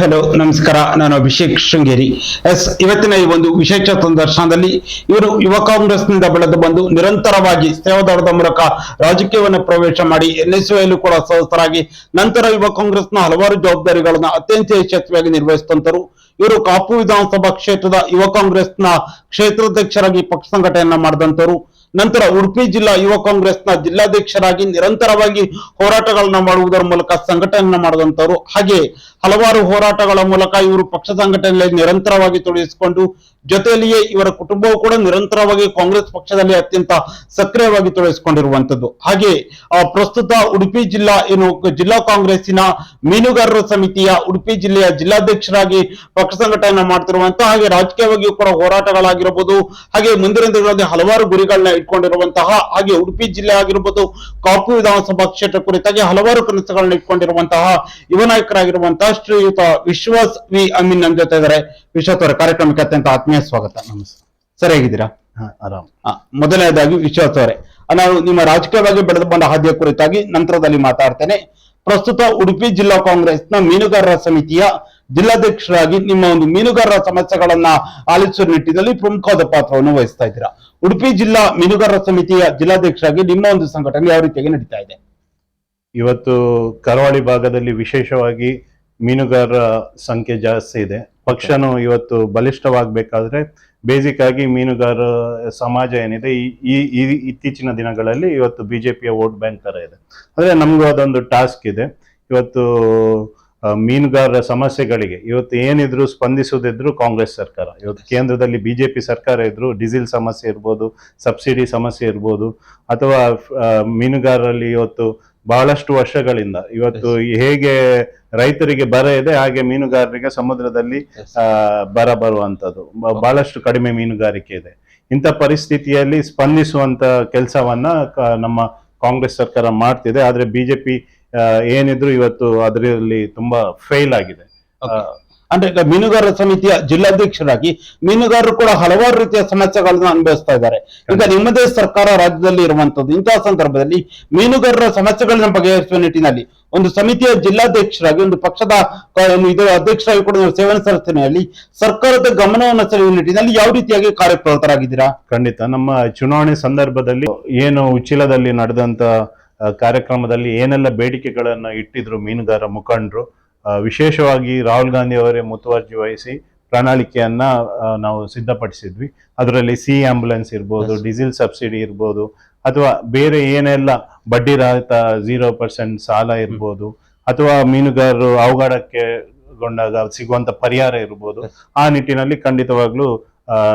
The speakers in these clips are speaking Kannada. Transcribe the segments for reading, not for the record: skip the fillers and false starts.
ಹಲೋ ನಮಸ್ಕಾರ. ನಾನು ಅಭಿಷೇಕ್ ಶೃಂಗೇರಿ. ಇವತ್ತಿನ ಈ ಒಂದು ವಿಶೇಷ ಸಂದರ್ಶನದಲ್ಲಿ ಇವರು ಯುವ ಕಾಂಗ್ರೆಸ್ನಿಂದ ಬೆಳೆದು ಬಂದು ನಿರಂತರವಾಗಿ ಸೇವಾದಳದ ಮೂಲಕ ರಾಜಕೀಯವನ್ನು ಪ್ರವೇಶ ಮಾಡಿ ಎನ್ಎಸ್ಯುಯಲ್ಲೂ ಕೂಡ ಸದಸ್ಯರಾಗಿ ನಂತರ ಯುವ ಕಾಂಗ್ರೆಸ್ನ ಹಲವಾರು ಜವಾಬ್ದಾರಿಗಳನ್ನು ಅತ್ಯಂತ ಯಶಸ್ವಿಯಾಗಿ ನಿರ್ವಹಿಸಿದಂತರು ಇವರು ಕಾಪು ವಿಧಾನಸಭಾ ಕ್ಷೇತ್ರದ ಯುವ ಕಾಂಗ್ರೆಸ್ನ ಕ್ಷೇತ್ರಾಧ್ಯಕ್ಷರಾಗಿ ಪಕ್ಷ ಸಂಘಟನೆಯನ್ನ ಮಾಡಿದಂತರು. ನಂತರ ಉಡುಪಿ ಜಿಲ್ಲಾ ಯುವ ಕಾಂಗ್ರೆಸ್ನ ಜಿಲ್ಲಾಧ್ಯಕ್ಷರಾಗಿ ನಿರಂತರವಾಗಿ ಹೋರಾಟಗಳನ್ನ ಮಾಡುವುದರ ಮೂಲಕ ಸಂಘಟನೆಯನ್ನ ಮಾಡಿದಂತವರು. ಹಾಗೆ ಹಲವಾರು ಹೋರಾಟಗಳ ಮೂಲಕ ಇವರು ಪಕ್ಷ ಸಂಘಟನೆಯಲ್ಲಿ ನಿರಂತರವಾಗಿ ತೊಡಗಿಸಿಕೊಂಡು ಜೊತೆಯಲ್ಲಿಯೇ ಇವರ ಕುಟುಂಬವು ಕೂಡ ನಿರಂತರವಾಗಿ ಕಾಂಗ್ರೆಸ್ ಪಕ್ಷದಲ್ಲಿ ಅತ್ಯಂತ ಸಕ್ರಿಯವಾಗಿ ತೊಡಗಿಸಿಕೊಂಡಿರುವಂತದ್ದು. ಹಾಗೆ ಪ್ರಸ್ತುತ ಉಡುಪಿ ಜಿಲ್ಲಾ ಜಿಲ್ಲಾ ಕಾಂಗ್ರೆಸ್ಸಿನ ಮೀನುಗಾರರ ಸಮಿತಿಯ ಉಡುಪಿ ಜಿಲ್ಲೆಯ ಜಿಲ್ಲಾಧ್ಯಕ್ಷರಾಗಿ ಪಕ್ಷ ಸಂಘಟನೆ ಮಾಡ್ತಿರುವಂತಹ, ಹಾಗೆ ರಾಜಕೀಯವಾಗಿಯೂ ಕೂಡ ಹೋರಾಟಗಳಾಗಿರಬಹುದು, ಹಾಗೆ ಮುಂದಿನ ದಿನಗಳಲ್ಲಿ ಹಲವಾರು ಗುರಿಗಳನ್ನ ಇಟ್ಕೊಂಡಿರುವಂತಹ, ಹಾಗೆ ಉಡುಪಿ ಜಿಲ್ಲೆ ಆಗಿರ್ಬೋದು ಕಾಪು ವಿಧಾನಸಭಾ ಕ್ಷೇತ್ರ ಕುರಿತಾಗಿ ಹಲವಾರು ಕನಸುಗಳನ್ನ ಇಟ್ಕೊಂಡಿರುವಂತಹ ಯುವ ನಾಯಕರಾಗಿರುವಂತಹ ಶ್ರೀಯುತ ವಿಶ್ವಾಸ್ ವಿ ಅಮೀನ್ ನಮ್ಮ ಜೊತೆ ಇದ್ದಾರೆ. ವಿಶ್ವಾಸ್ ಅವರ ಕಾರ್ಯಕ್ರಮಕ್ಕೆ ಅತ್ಯಂತ ಆತ್ಮೀಯ ಸ್ವಾಗತ. ನಮಸ್ತೆ ಸರ್, ಹೇಗಿದ್ದೀರಾ? ಆರಾಮ್. ಮೊದಲನೇದಾಗಿ ವಿಶ್ವಾಸ್ ಅವರೇ, ನಾನು ನಿಮ್ಮ ರಾಜಕೀಯವಾಗಿ ಬೆಳೆದು ಬಂದ ಹಾದಿಯ ಕುರಿತಾಗಿ ನಂತರದಲ್ಲಿ ಮಾತಾಡ್ತೇನೆ. ಪ್ರಸ್ತುತ ಉಡುಪಿ ಜಿಲ್ಲಾ ಕಾಂಗ್ರೆಸ್ನ ಮೀನುಗಾರರ ಸಮಿತಿಯ ಜಿಲ್ಲಾಧ್ಯಕ್ಷರಾಗಿ ನಿಮ್ಮ ಒಂದು ಮೀನುಗಾರರ ಸಮಸ್ಯೆಗಳನ್ನ ಆಲಿಸುವ ನಿಟ್ಟಿನಲ್ಲಿ ಪ್ರಮುಖವಾದ ಪಾತ್ರವನ್ನು ವಹಿಸ್ತಾ ಇದ್ದೀರಾ. ಉಡುಪಿ ಜಿಲ್ಲಾ ಮೀನುಗಾರರ ಸಮಿತಿಯ ಜಿಲ್ಲಾಧ್ಯಕ್ಷರಾಗಿ ನಿಮ್ಮ ಒಂದು ಸಂಘಟನೆ ಯಾವ ರೀತಿಯಾಗಿ ನಡೀತಾ ಇದೆ? ಇವತ್ತು ಕರಾವಳಿ ಭಾಗದಲ್ಲಿ ವಿಶೇಷವಾಗಿ ಮೀನುಗಾರರ ಸಂಖ್ಯೆ ಜಾಸ್ತಿ ಇದೆ. ಪಕ್ಷನು ಇವತ್ತು ಬಲಿಷ್ಠವಾಗಬೇಕಾದ್ರೆ ಬೇಸಿಕ್ ಆಗಿ ಮೀನುಗಾರ ಸಮಾಜ ಏನಿದೆ ಈ ಇತ್ತೀಚಿನ ದಿನಗಳಲ್ಲಿ ಇವತ್ತು ಬಿಜೆಪಿಯ ವೋಟ್ ಬ್ಯಾಂಕ್ ತರ ಇದೆ. ಆದ್ರೆ ನಮಗೂ ಅದೊಂದು ಟಾಸ್ಕ್ ಇದೆ. ಇವತ್ತು ಮೀನುಗಾರರ ಸಮಸ್ಯೆಗಳಿಗೆ ಇವತ್ತು ಏನಿದ್ರು ಸ್ಪಂದಿಸೋದಿದ್ರು ಕಾಂಗ್ರೆಸ್ ಸರ್ಕಾರ. ಇವತ್ತು ಕೇಂದ್ರದಲ್ಲಿ ಬಿಜೆಪಿ ಸರ್ಕಾರ ಇದ್ರು ಡೀಸೆಲ್ ಸಮಸ್ಯೆ ಇರ್ಬೋದು, ಸಬ್ಸಿಡಿ ಸಮಸ್ಯೆ ಇರ್ಬೋದು, ಅಥವಾ ಮೀನುಗಾರರಲ್ಲಿ ಇವತ್ತು ಬಹಳಷ್ಟು ವರ್ಷಗಳಿಂದ ಇವತ್ತು ಹೇಗೆ ರೈತರಿಗೆ ಬರ ಇದೆ ಹಾಗೆ ಮೀನುಗಾರರಿಗೆ ಸಮುದ್ರದಲ್ಲಿ ಬರ ಬರುವಂತದ್ದು, ಬಹಳಷ್ಟು ಕಡಿಮೆ ಮೀನುಗಾರಿಕೆ ಇದೆ. ಇಂಥ ಪರಿಸ್ಥಿತಿಯಲ್ಲಿ ಸ್ಪಂದಿಸುವಂತ ಕೆಲಸವನ್ನ ನಮ್ಮ ಕಾಂಗ್ರೆಸ್ ಸರ್ಕಾರ ಮಾಡ್ತಿದೆ. ಆದ್ರೆ ಬಿಜೆಪಿ ಏನಿದ್ರು ಇವತ್ತು ಅದರಲ್ಲಿ ತುಂಬಾ ಫೇಲ್ ಆಗಿದೆ. ಅಂದ್ರೆ ಈಗ ಮೀನುಗಾರರ ಸಮಿತಿಯ ಜಿಲ್ಲಾಧ್ಯಕ್ಷರಾಗಿ ಮೀನುಗಾರರು ಕೂಡ ಹಲವಾರು ರೀತಿಯ ಸಮಸ್ಯೆಗಳನ್ನ ಅನುಭವಿಸ್ತಾ ಇದ್ದಾರೆ. ಈಗ ನಿಮ್ಮದೇ ಸರ್ಕಾರ ರಾಜ್ಯದಲ್ಲಿ ಇರುವಂತದ್ದು. ಇಂತಹ ಸಂದರ್ಭದಲ್ಲಿ ಮೀನುಗಾರರ ಸಮಸ್ಯೆಗಳನ್ನ ಬಗೆಹರಿಸುವ ನಿಟ್ಟಿನಲ್ಲಿ ಒಂದು ಸಮಿತಿಯ ಜಿಲ್ಲಾಧ್ಯಕ್ಷರಾಗಿ, ಒಂದು ಪಕ್ಷದ ಇದರ ಅಧ್ಯಕ್ಷರಾಗಿ ಕೂಡ ಸೇವನೆ ಸಲ್ಲಿಸುವಲ್ಲಿ ಸರ್ಕಾರದ ಗಮನವನ್ನು ಸೆಳೆಯುವ ನಿಟ್ಟಿನಲ್ಲಿ ಯಾವ ರೀತಿಯಾಗಿ ಕಾರ್ಯಪ್ರವೃತ್ತರಾಗಿದ್ದೀರಾ? ಖಂಡಿತ. ನಮ್ಮ ಚುನಾವಣೆ ಸಂದರ್ಭದಲ್ಲಿ ಏನು ಉಚ್ಚಿಲದಲ್ಲಿ ನಡೆದಂತ ಕಾರ್ಯಕ್ರಮದಲ್ಲಿ ಏನೆಲ್ಲ ಬೇಡಿಕೆಗಳನ್ನ ಇಟ್ಟಿದ್ರು ಮೀನುಗಾರ ಮುಖಂಡರು, ವಿಶೇಷವಾಗಿ ರಾಹುಲ್ ಗಾಂಧಿ ಅವರೇ ಮುತುವರ್ಜಿ ವಹಿಸಿ ಪ್ರಣಾಳಿಕೆಯನ್ನ ನಾವು ಸಿದ್ಧಪಡಿಸಿದ್ವಿ. ಅದರಲ್ಲಿ ಆಂಬ್ಯುಲೆನ್ಸ್ ಇರ್ಬೋದು, ಡೀಸೆಲ್ ಸಬ್ಸಿಡಿ ಇರ್ಬೋದು, ಅಥವಾ ಬೇರೆ ಏನೆಲ್ಲ ಬಡ್ಡಿ ರಹಿತ 0% ಸಾಲ ಇರ್ಬೋದು, ಅಥವಾ ಮೀನುಗಾರರು ಅವಘಡಕ್ಕೆ ಗೊಂಡಾಗ ಸಿಗುವಂತ ಪರಿಹಾರ ಇರ್ಬೋದು, ಆ ನಿಟ್ಟಿನಲ್ಲಿ ಖಂಡಿತವಾಗ್ಲೂ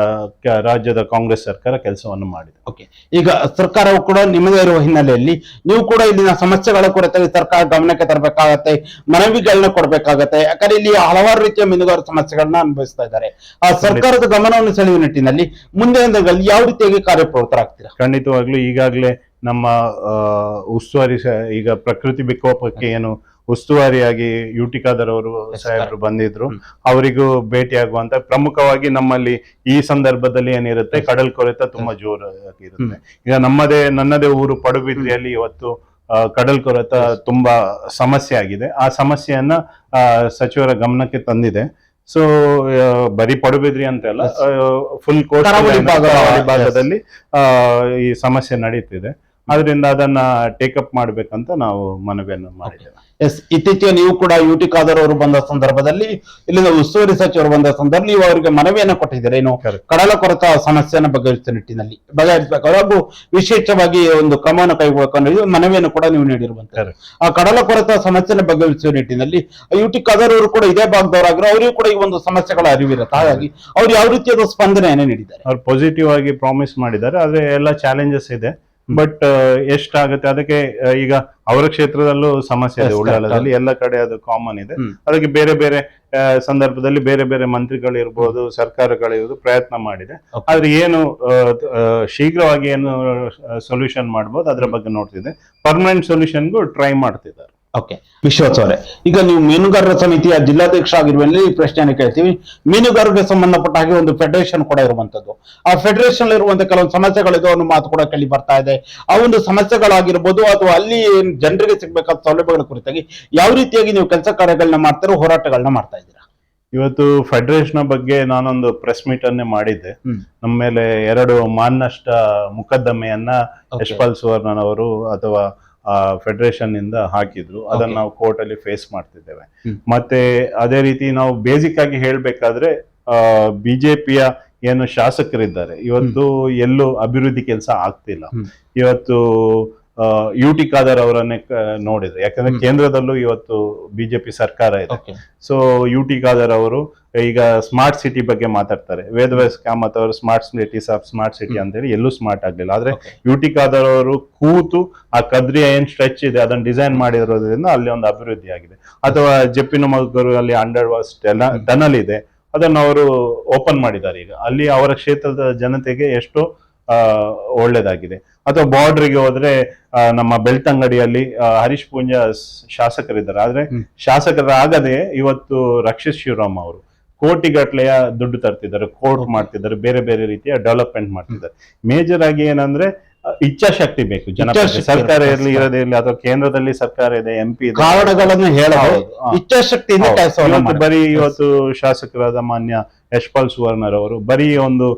ರಾಜ್ಯದ ಕಾಂಗ್ರೆಸ್ ಸರ್ಕಾರ ಕೆಲಸವನ್ನು ಮಾಡಿದೆ. ಓಕೆ, ಈಗ ಸರ್ಕಾರವು ಕೂಡ ನಿಮ್ಮದೇ ಇರುವ ಹಿನ್ನೆಲೆಯಲ್ಲಿ ನೀವು ಕೂಡ ಇಲ್ಲಿನ ಸಮಸ್ಯೆಗಳ ಕುರಿತಾಗಿ ಸರ್ಕಾರ ಗಮನಕ್ಕೆ ತರಬೇಕಾಗತ್ತೆ, ಮನವಿಗಳನ್ನ ಕೊಡ್ಬೇಕಾಗತ್ತೆ. ಯಾಕಂದ್ರೆ ಇಲ್ಲಿ ಹಲವಾರು ರೀತಿಯ ಮೀನುಗಾರ ಸಮಸ್ಯೆಗಳನ್ನ ಅನುಭವಿಸ್ತಾ ಇದ್ದಾರೆ. ಆ ಸರ್ಕಾರದ ಗಮನವನ್ನು ಸೆಳೆಯುವ ನಿಟ್ಟಿನಲ್ಲಿ ಮುಂದೆ ಯಾವ ರೀತಿಯಾಗಿ ಕಾರ್ಯಪ್ರವೃತ್ತರಾಗ್ತೀರಾ? ಖಂಡಿತವಾಗ್ಲೂ ಈಗಾಗಲೇ ನಮ್ಮ ಉಸ್ತುವಾರಿ ಈಗ ಪ್ರಕೃತಿ ವಿಕೋಪಕ್ಕೆ ಏನು ಉಸ್ತುವಾರಿಯಾಗಿ ಯುಟಿ ಖಾದರ್ ಅವರು ಸಾಹೇಬರು ಬಂದಿದ್ರು, ಅವರಿಗೂ ಭೇಟಿಯಾಗುವಂತ ಪ್ರಮುಖವಾಗಿ ನಮ್ಮಲ್ಲಿ ಈ ಸಂದರ್ಭದಲ್ಲಿ ಏನಿರುತ್ತೆ ಕಡಲ್ ಕೊರೆತ ತುಂಬಾ ಜೋರಾಗಿರುತ್ತೆ. ಈಗ ನನ್ನದೇ ಊರು ಪಡುಬಿದ್ರಿಯಲ್ಲಿ ಇವತ್ತು ಕಡಲ್ ಕೊರೆತ ತುಂಬಾ ಸಮಸ್ಯೆ ಆಗಿದೆ. ಆ ಸಮಸ್ಯೆಯನ್ನ ಸಚಿವರ ಗಮನಕ್ಕೆ ತಂದಿದೆ. ಸೊ ಬರೀ ಪಡುಬಿದ್ರಿ ಅಂತ ಅಲ್ಲ, ಫುಲ್ ಕರಾವಳಿ ಭಾಗದಲ್ಲಿ ಈ ಸಮಸ್ಯೆ ನಡೀತಿದೆ. ಅದರಿಂದ ಅದನ್ನ ಟೇಕಪ್ ಮಾಡ್ಬೇಕಂತ ನಾವು ಮನವಿಯನ್ನು ಮಾಡಿದ್ದೇವೆ. ಇತ್ತೀಚೆಗೆ ನೀವು ಕೂಡ ಯುಟಿ ಖಾದರ್ ಅವರು ಬಂದ ಸಂದರ್ಭದಲ್ಲಿ, ಇಲ್ಲಿಂದ ಉಸ್ತುವಾರಿ ಸಚಿವರು ಬಂದ ಸಂದರ್ಭದಲ್ಲಿ ನೀವು ಅವರಿಗೆ ಮನವಿಯನ್ನು ಕೊಟ್ಟಿದ್ದಾರೆ. ಏನು ಕಡಲ ಕೊರೆತ ಸಮಸ್ಯೆಯನ್ನು ಬಗೆಹರಿಸುವ ನಿಟ್ಟಿನಲ್ಲಿ ಬಗೆಹರಿಸಬೇಕು, ವಿಶೇಷವಾಗಿ ಒಂದು ಕ್ರಮವನ್ನು ಕೈಗೊಳ್ಳಬೇಕು ಮನವಿಯನ್ನು ಕೂಡ ನೀವು ನೀಡಿರುವಂತಹ ಆ ಕಡಲ ಕೊರೆತ ಸಮಸ್ಯೆಯನ್ನು ಬಗೆಹರಿಸುವ ನಿಟ್ಟಿನಲ್ಲಿ ಯುಟಿ ಖಾದರ್ ಅವರು ಕೂಡ ಇದೇ ಭಾಗದವರಾಗಿರೋ ಅವರಿಗೂ ಕೂಡ ಈ ಒಂದು ಸಮಸ್ಯೆಗಳ ಅರಿವಿರುತ್ತೆ. ಹಾಗಾಗಿ ಅವ್ರು ಯಾವ ರೀತಿಯಾದ ಸ್ಪಂದನೆಯನ್ನು ನೀಡಿದ್ದಾರೆ? ಅವ್ರು ಪಾಸಿಟಿವ್ ಆಗಿ ಪ್ರಾಮಿಸ್ ಮಾಡಿದ್ದಾರೆ. ಆದ್ರೆ ಎಲ್ಲ ಚಾಲೆಂಜಸ್ ಇದೆ. ಬಟ್ ಎಷ್ಟಾಗುತ್ತೆ ಅದಕ್ಕೆ, ಈಗ ಅವರ ಕ್ಷೇತ್ರದಲ್ಲೂ ಸಮಸ್ಯೆ ಇದೆ, ಉಳ್ಳಾಲದಲ್ಲಿ ಎಲ್ಲ ಕಡೆ ಅದು ಕಾಮನ್ ಇದೆ. ಅದಕ್ಕೆ ಬೇರೆ ಬೇರೆ ಸಂದರ್ಭದಲ್ಲಿ ಬೇರೆ ಬೇರೆ ಮಂತ್ರಿಗಳಿರ್ಬೋದು, ಸರ್ಕಾರಗಳಿರ್ಬೋದು ಪ್ರಯತ್ನ ಮಾಡಿದೆ. ಆದ್ರೆ ಏನು ಶೀಘ್ರವಾಗಿ ಏನು ಸೊಲ್ಯೂಷನ್ ಮಾಡ್ಬೋದು ಅದ್ರ ಬಗ್ಗೆ ನೋಡ್ತಿದೆ. ಪರ್ಮನೆಂಟ್ ಸೊಲ್ಯೂಷನ್ಗೂ ಟ್ರೈ ಮಾಡ್ತಿದ್ದಾರೆ. ಓಕೆ, ವಿಶ್ವಾಸ್ ಅವರೇ, ಈಗ ನೀವು ಮೀನುಗಾರರ ಸಮಿತಿಯ ಜಿಲ್ಲಾಧ್ಯಕ್ಷ ಆಗಿರುವಲ್ಲಿ ಈ ಪ್ರಶ್ನೆಯನ್ನು ಕೇಳ್ತೀವಿ. ಮೀನುಗಾರರಿಗೆ ಸಂಬಂಧಪಟ್ಟ ಹಾಗೆ ಒಂದು ಫೆಡರೇಷನ್ ಕೂಡ ಇರುವಂತದ್ದು. ಆ ಫೆಡರೇಷನ್ ಇರುವಂತಹ ಕೆಲವೊಂದು ಸಮಸ್ಯೆಗಳಿದೆ ಅನ್ನೋ ಮಾತು ಕೂಡ ಕೇಳಿ ಬರ್ತಾ ಇದೆ. ಆ ಒಂದು ಸಮಸ್ಯೆಗಳಾಗಿರ್ಬೋದು ಅಥವಾ ಅಲ್ಲಿ ಜನರಿಗೆ ಸಿಗ್ಬೇಕಾದ ಸೌಲಭ್ಯಗಳ ಕುರಿತಾಗಿ ಯಾವ ರೀತಿಯಾಗಿ ನೀವು ಕೆಲಸ ಕಾರ್ಯಗಳನ್ನ ಮಾಡ್ತಾರೋ, ಹೋರಾಟಗಳನ್ನ ಮಾಡ್ತಾ ಇದ್ದೀರಾ? ಇವತ್ತು ಫೆಡರೇಷನ್ ಬಗ್ಗೆ ನಾನೊಂದು ಪ್ರೆಸ್ ಮೀಟ್ ಅನ್ನೇ ಮಾಡಿದ್ದೆ. ನಮ್ಮ ಮೇಲೆ 2 ಮಾನನಷ್ಟ ಮೊಕದ್ದಮೆಯನ್ನ ಯಶ್ಪಾಲ್ ಸುವರ್ಣನವರು ಅಥವಾ ಫೆಡರೇಷನ್ ಇಂದ ಹಾಕಿದ್ರು. ಅದನ್ನ ನಾವು ಕೋರ್ಟ್ ಅಲ್ಲಿ ಫೇಸ್ ಮಾಡ್ತಿದ್ದೇವೆ. ಮತ್ತೆ ಅದೇ ರೀತಿ ನಾವು ಬೇಸಿಕ್ ಆಗಿ ಹೇಳ್ಬೇಕಾದ್ರೆ ಬಿಜೆಪಿಯ ಏನು ಶಾಸಕರಿದ್ದಾರೆ ಇವತ್ತು ಎಲ್ಲೂ ಅಭಿವೃದ್ಧಿ ಕೆಲಸ ಆಗ್ತಿಲ್ಲ. ಇವತ್ತು UT ಖಾದರ್ ಅವರನ್ನೇ ನೋಡಿದ್ರೆ, ಯಾಕಂದ್ರೆ ಕೇಂದ್ರದಲ್ಲೂ ಇವತ್ತು ಬಿಜೆಪಿ ಸರ್ಕಾರ ಇದೆ. ಸೊ UT ಖಾದರ್ ಅವರು ಈಗ ಸ್ಮಾರ್ಟ್ ಸಿಟಿ ಬಗ್ಗೆ ಮಾತಾಡ್ತಾರೆ. ವೇದವ್ಯಾಸ್ ಕಾಮತ್ ಅವರು ಸ್ಮಾರ್ಟ್ ಸಿಟಿ ಅಂತ ಹೇಳಿ ಎಲ್ಲೂ ಸ್ಮಾರ್ಟ್ ಆಗ್ಲಿಲ್ಲ. ಆದ್ರೆ UT ಖಾದರ್ ಅವರು ಕೂತು ಆ ಕದ್ರಿಯ ಏನ್ ಸ್ಟ್ರೆಚ್ ಇದೆ ಅದನ್ನ ಡಿಸೈನ್ ಮಾಡಿರೋದ್ರಿಂದ ಅಲ್ಲಿ ಒಂದು ಅಭಿವೃದ್ಧಿ ಆಗಿದೆ. ಅಥವಾ ಜೆಪಿನಮಗರು ಅಲ್ಲಿ ಅಂಡರ್ ವಾಸ್ ಟನಲ್ ಇದೆ, ಅದನ್ನು ಅವರು ಓಪನ್ ಮಾಡಿದ್ದಾರೆ. ಈಗ ಅಲ್ಲಿ ಅವರ ಕ್ಷೇತ್ರದ ಜನತೆಗೆ ಎಷ್ಟೋ ಒಳ್ಳೇದಾಗಿದೆ. ಅಥವಾ ಬಾರ್ಡರ್ಗೆ ಹೋದ್ರೆ ನಮ್ಮ ಬೆಳ್ತಂಗಡಿಯಲ್ಲಿ ಹರೀಶ್ ಪೂಂಜಾ ಶಾಸಕರಿದ್ದಾರೆ. ಆದ್ರೆ ಶಾಸಕರಾಗದೆ ಇವತ್ತು ರಕ್ಷಿತ್ ಶಿವರಾಮ್ ಅವರು ಕೋಟಿಗಟ್ಲೆಯ ದುಡ್ಡು ತರ್ತಿದ್ದಾರೆ, ಕೋರ್ಟ್ ಮಾಡ್ತಿದ್ದಾರೆ, ಬೇರೆ ಬೇರೆ ರೀತಿಯ ಡೆವಲಪ್ಮೆಂಟ್ ಮಾಡ್ತಿದ್ದಾರೆ. ಮೇಜರ್ ಆಗಿ ಏನಂದ್ರೆ ಇಚ್ಛಾಶಕ್ತಿ ಬೇಕು. ಸರ್ಕಾರ ಇರಲಿ ಇರದೇ ಇರಲಿ, ಅಥವಾ ಕೇಂದ್ರದಲ್ಲಿ ಸರ್ಕಾರ ಇದೆ, MP ಇದೆ, ಕಾರಣಗಳನ್ನು ಇಚ್ಛಾಶಕ್ತಿ ಬರೀ ಇವತ್ತು ಶಾಸಕರಾದ ಮಾನ್ಯ ಯಶ್ಪಾಲ್ ಸುವರ್ಣರವರು ಬರೀ ಒಂದು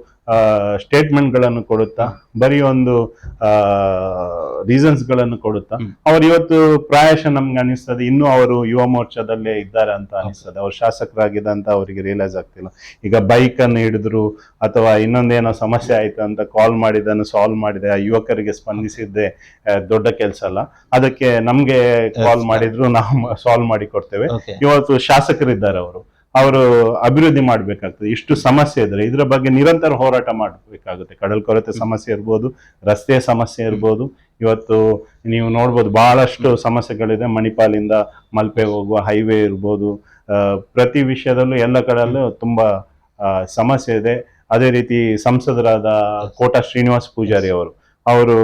ಸ್ಟೇಟ್ಮೆಂಟ್ ಗಳನ್ನು ಕೊಡುತ್ತಾ, ಬರೀ ಒಂದು ರೀಸನ್ಸ್ ಗಳನ್ನು ಕೊಡುತ್ತಾ ಅವ್ರು ಇವತ್ತು ಪ್ರಾಯಶಃ ನಮ್ಗೆ ಅನಿಸ್ತದೆ ಇನ್ನೂ ಅವರು ಯುವ ಮೋರ್ಚಾದಲ್ಲೇ ಇದ್ದಾರೆ ಅಂತ ಅನಿಸ್ತದೆ. ಅವ್ರು ಶಾಸಕರಾಗಿದೆ ಅಂತ ಅವರಿಗೆ ರಿಯಲೈಸ್ ಆಗ್ತಿಲ್ಲ. ಈಗ ಬೈಕ್ ಅನ್ನು ಹಿಡಿದ್ರು ಅಥವಾ ಇನ್ನೊಂದೇನೋ ಸಮಸ್ಯೆ ಆಯ್ತು ಅಂತ ಕಾಲ್ ಮಾಡಿದನ್ನು ಸಾಲ್ವ್ ಮಾಡಿದೆ, ಆ ಯುವಕರಿಗೆ ಸ್ಪಂದಿಸಿದ್ದೆ ದೊಡ್ಡ ಕೆಲಸ ಅಲ್ಲ. ಅದಕ್ಕೆ ನಮ್ಗೆ ಕಾಲ್ ಮಾಡಿದ್ರು ನಾವು ಸಾಲ್ವ್ ಮಾಡಿ ಕೊಡ್ತೇವೆ. ಇವತ್ತು ಶಾಸಕರಿದ್ದಾರೆ, ಅವರು ಅಭಿವೃದ್ಧಿ ಮಾಡ್ಬೇಕಾಗ್ತದೆ. ಇಷ್ಟು ಸಮಸ್ಯೆ ಇದ್ರೆ ಇದ್ರ ಬಗ್ಗೆ ನಿರಂತರ ಹೋರಾಟ ಮಾಡಬೇಕಾಗುತ್ತೆ. ಕಡಲ್ ಕೊರತೆ ಸಮಸ್ಯೆ ಇರ್ಬೋದು, ರಸ್ತೆಯ ಸಮಸ್ಯೆ ಇರ್ಬೋದು. ಇವತ್ತು ನೀವು ನೋಡ್ಬೋದು ಬಹಳಷ್ಟು ಸಮಸ್ಯೆಗಳಿದೆ. ಮಣಿಪಾಲಿಂದ ಮಲ್ಪೆ ಹೋಗುವ ಹೈವೇ ಇರ್ಬೋದು, ಪ್ರತಿ ವಿಷಯದಲ್ಲೂ ಎಲ್ಲ ಕಡೆಯಲ್ಲೂ ತುಂಬಾ ಸಮಸ್ಯೆ ಇದೆ. ಅದೇ ರೀತಿ ಸಂಸದರಾದ ಕೋಟಾ ಶ್ರೀನಿವಾಸ್ ಪೂಜಾರಿ ಅವರು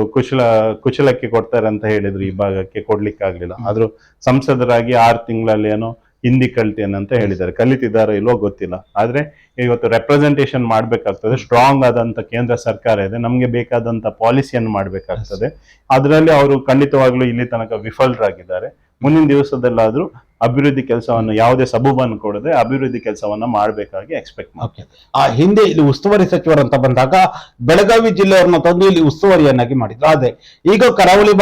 ಕುಶಲಕ್ಕೆ ಕೊಡ್ತಾರೆ ಅಂತ ಹೇಳಿದ್ರು, ಈ ಭಾಗಕ್ಕೆ ಕೊಡ್ಲಿಕ್ಕೆ ಆಗ್ಲಿಲ್ಲ. ಆದ್ರೂ ಸಂಸದರಾಗಿ 6 ತಿಂಗಳಲ್ಲಿ ಏನೋ ಹಿಂದಿ ಕಲ್ತೇನೆ ಅಂತ ಹೇಳಿದ್ದಾರೆ. ಕಲಿತಿದ್ದಾರೋ ಇಲ್ವೋ ಗೊತ್ತಿಲ್ಲ. ಆದ್ರೆ ಇವತ್ತು ರೆಪ್ರೆಸೆಂಟೇಷನ್ ಮಾಡ್ಬೇಕಾಗ್ತದೆ. ಸ್ಟ್ರಾಂಗ್ ಆದಂತ ಕೇಂದ್ರ ಸರ್ಕಾರ ಇದೆ, ನಮ್ಗೆ ಬೇಕಾದಂತ ಪಾಲಿಸಿಯನ್ನು ಮಾಡ್ಬೇಕಾಗ್ತದೆ. ಅದರಲ್ಲಿ ಅವರು ಖಂಡಿತವಾಗ್ಲೂ ಇಲ್ಲಿ ತನಕ ವಿಫಲರಾಗಿದ್ದಾರೆ. ಮುಂದಿನ ದಿವಸದಲ್ಲಾದ್ರೂ ಅಭಿವೃದ್ಧಿ ಕೆಲಸವನ್ನು ಯಾವುದೇ ಸಬೂಬನ್ನು ಕೊಡದೆ ಅಭಿವೃದ್ಧಿ ಕೆಲಸವನ್ನ ಮಾಡಬೇಕಾಗಿ ಎಕ್ಸ್ಪೆಕ್ಟ್ ಮಾಡ್ತಾರೆ. ಆ ಹಿಂದೆ ಇಲ್ಲಿ ಉಸ್ತುವಾರಿ ಸಚಿವರಂತ ಬಂದಾಗ ಬೆಳಗಾವಿ ಜಿಲ್ಲೆಯವರನ್ನ ತಂದು ಇಲ್ಲಿ ಉಸ್ತುವಾರಿಯನ್ನಾಗಿ ಮಾಡಿದ್ರು. ಆದ್ರೆ ಈಗ ಕರಾವಳಿ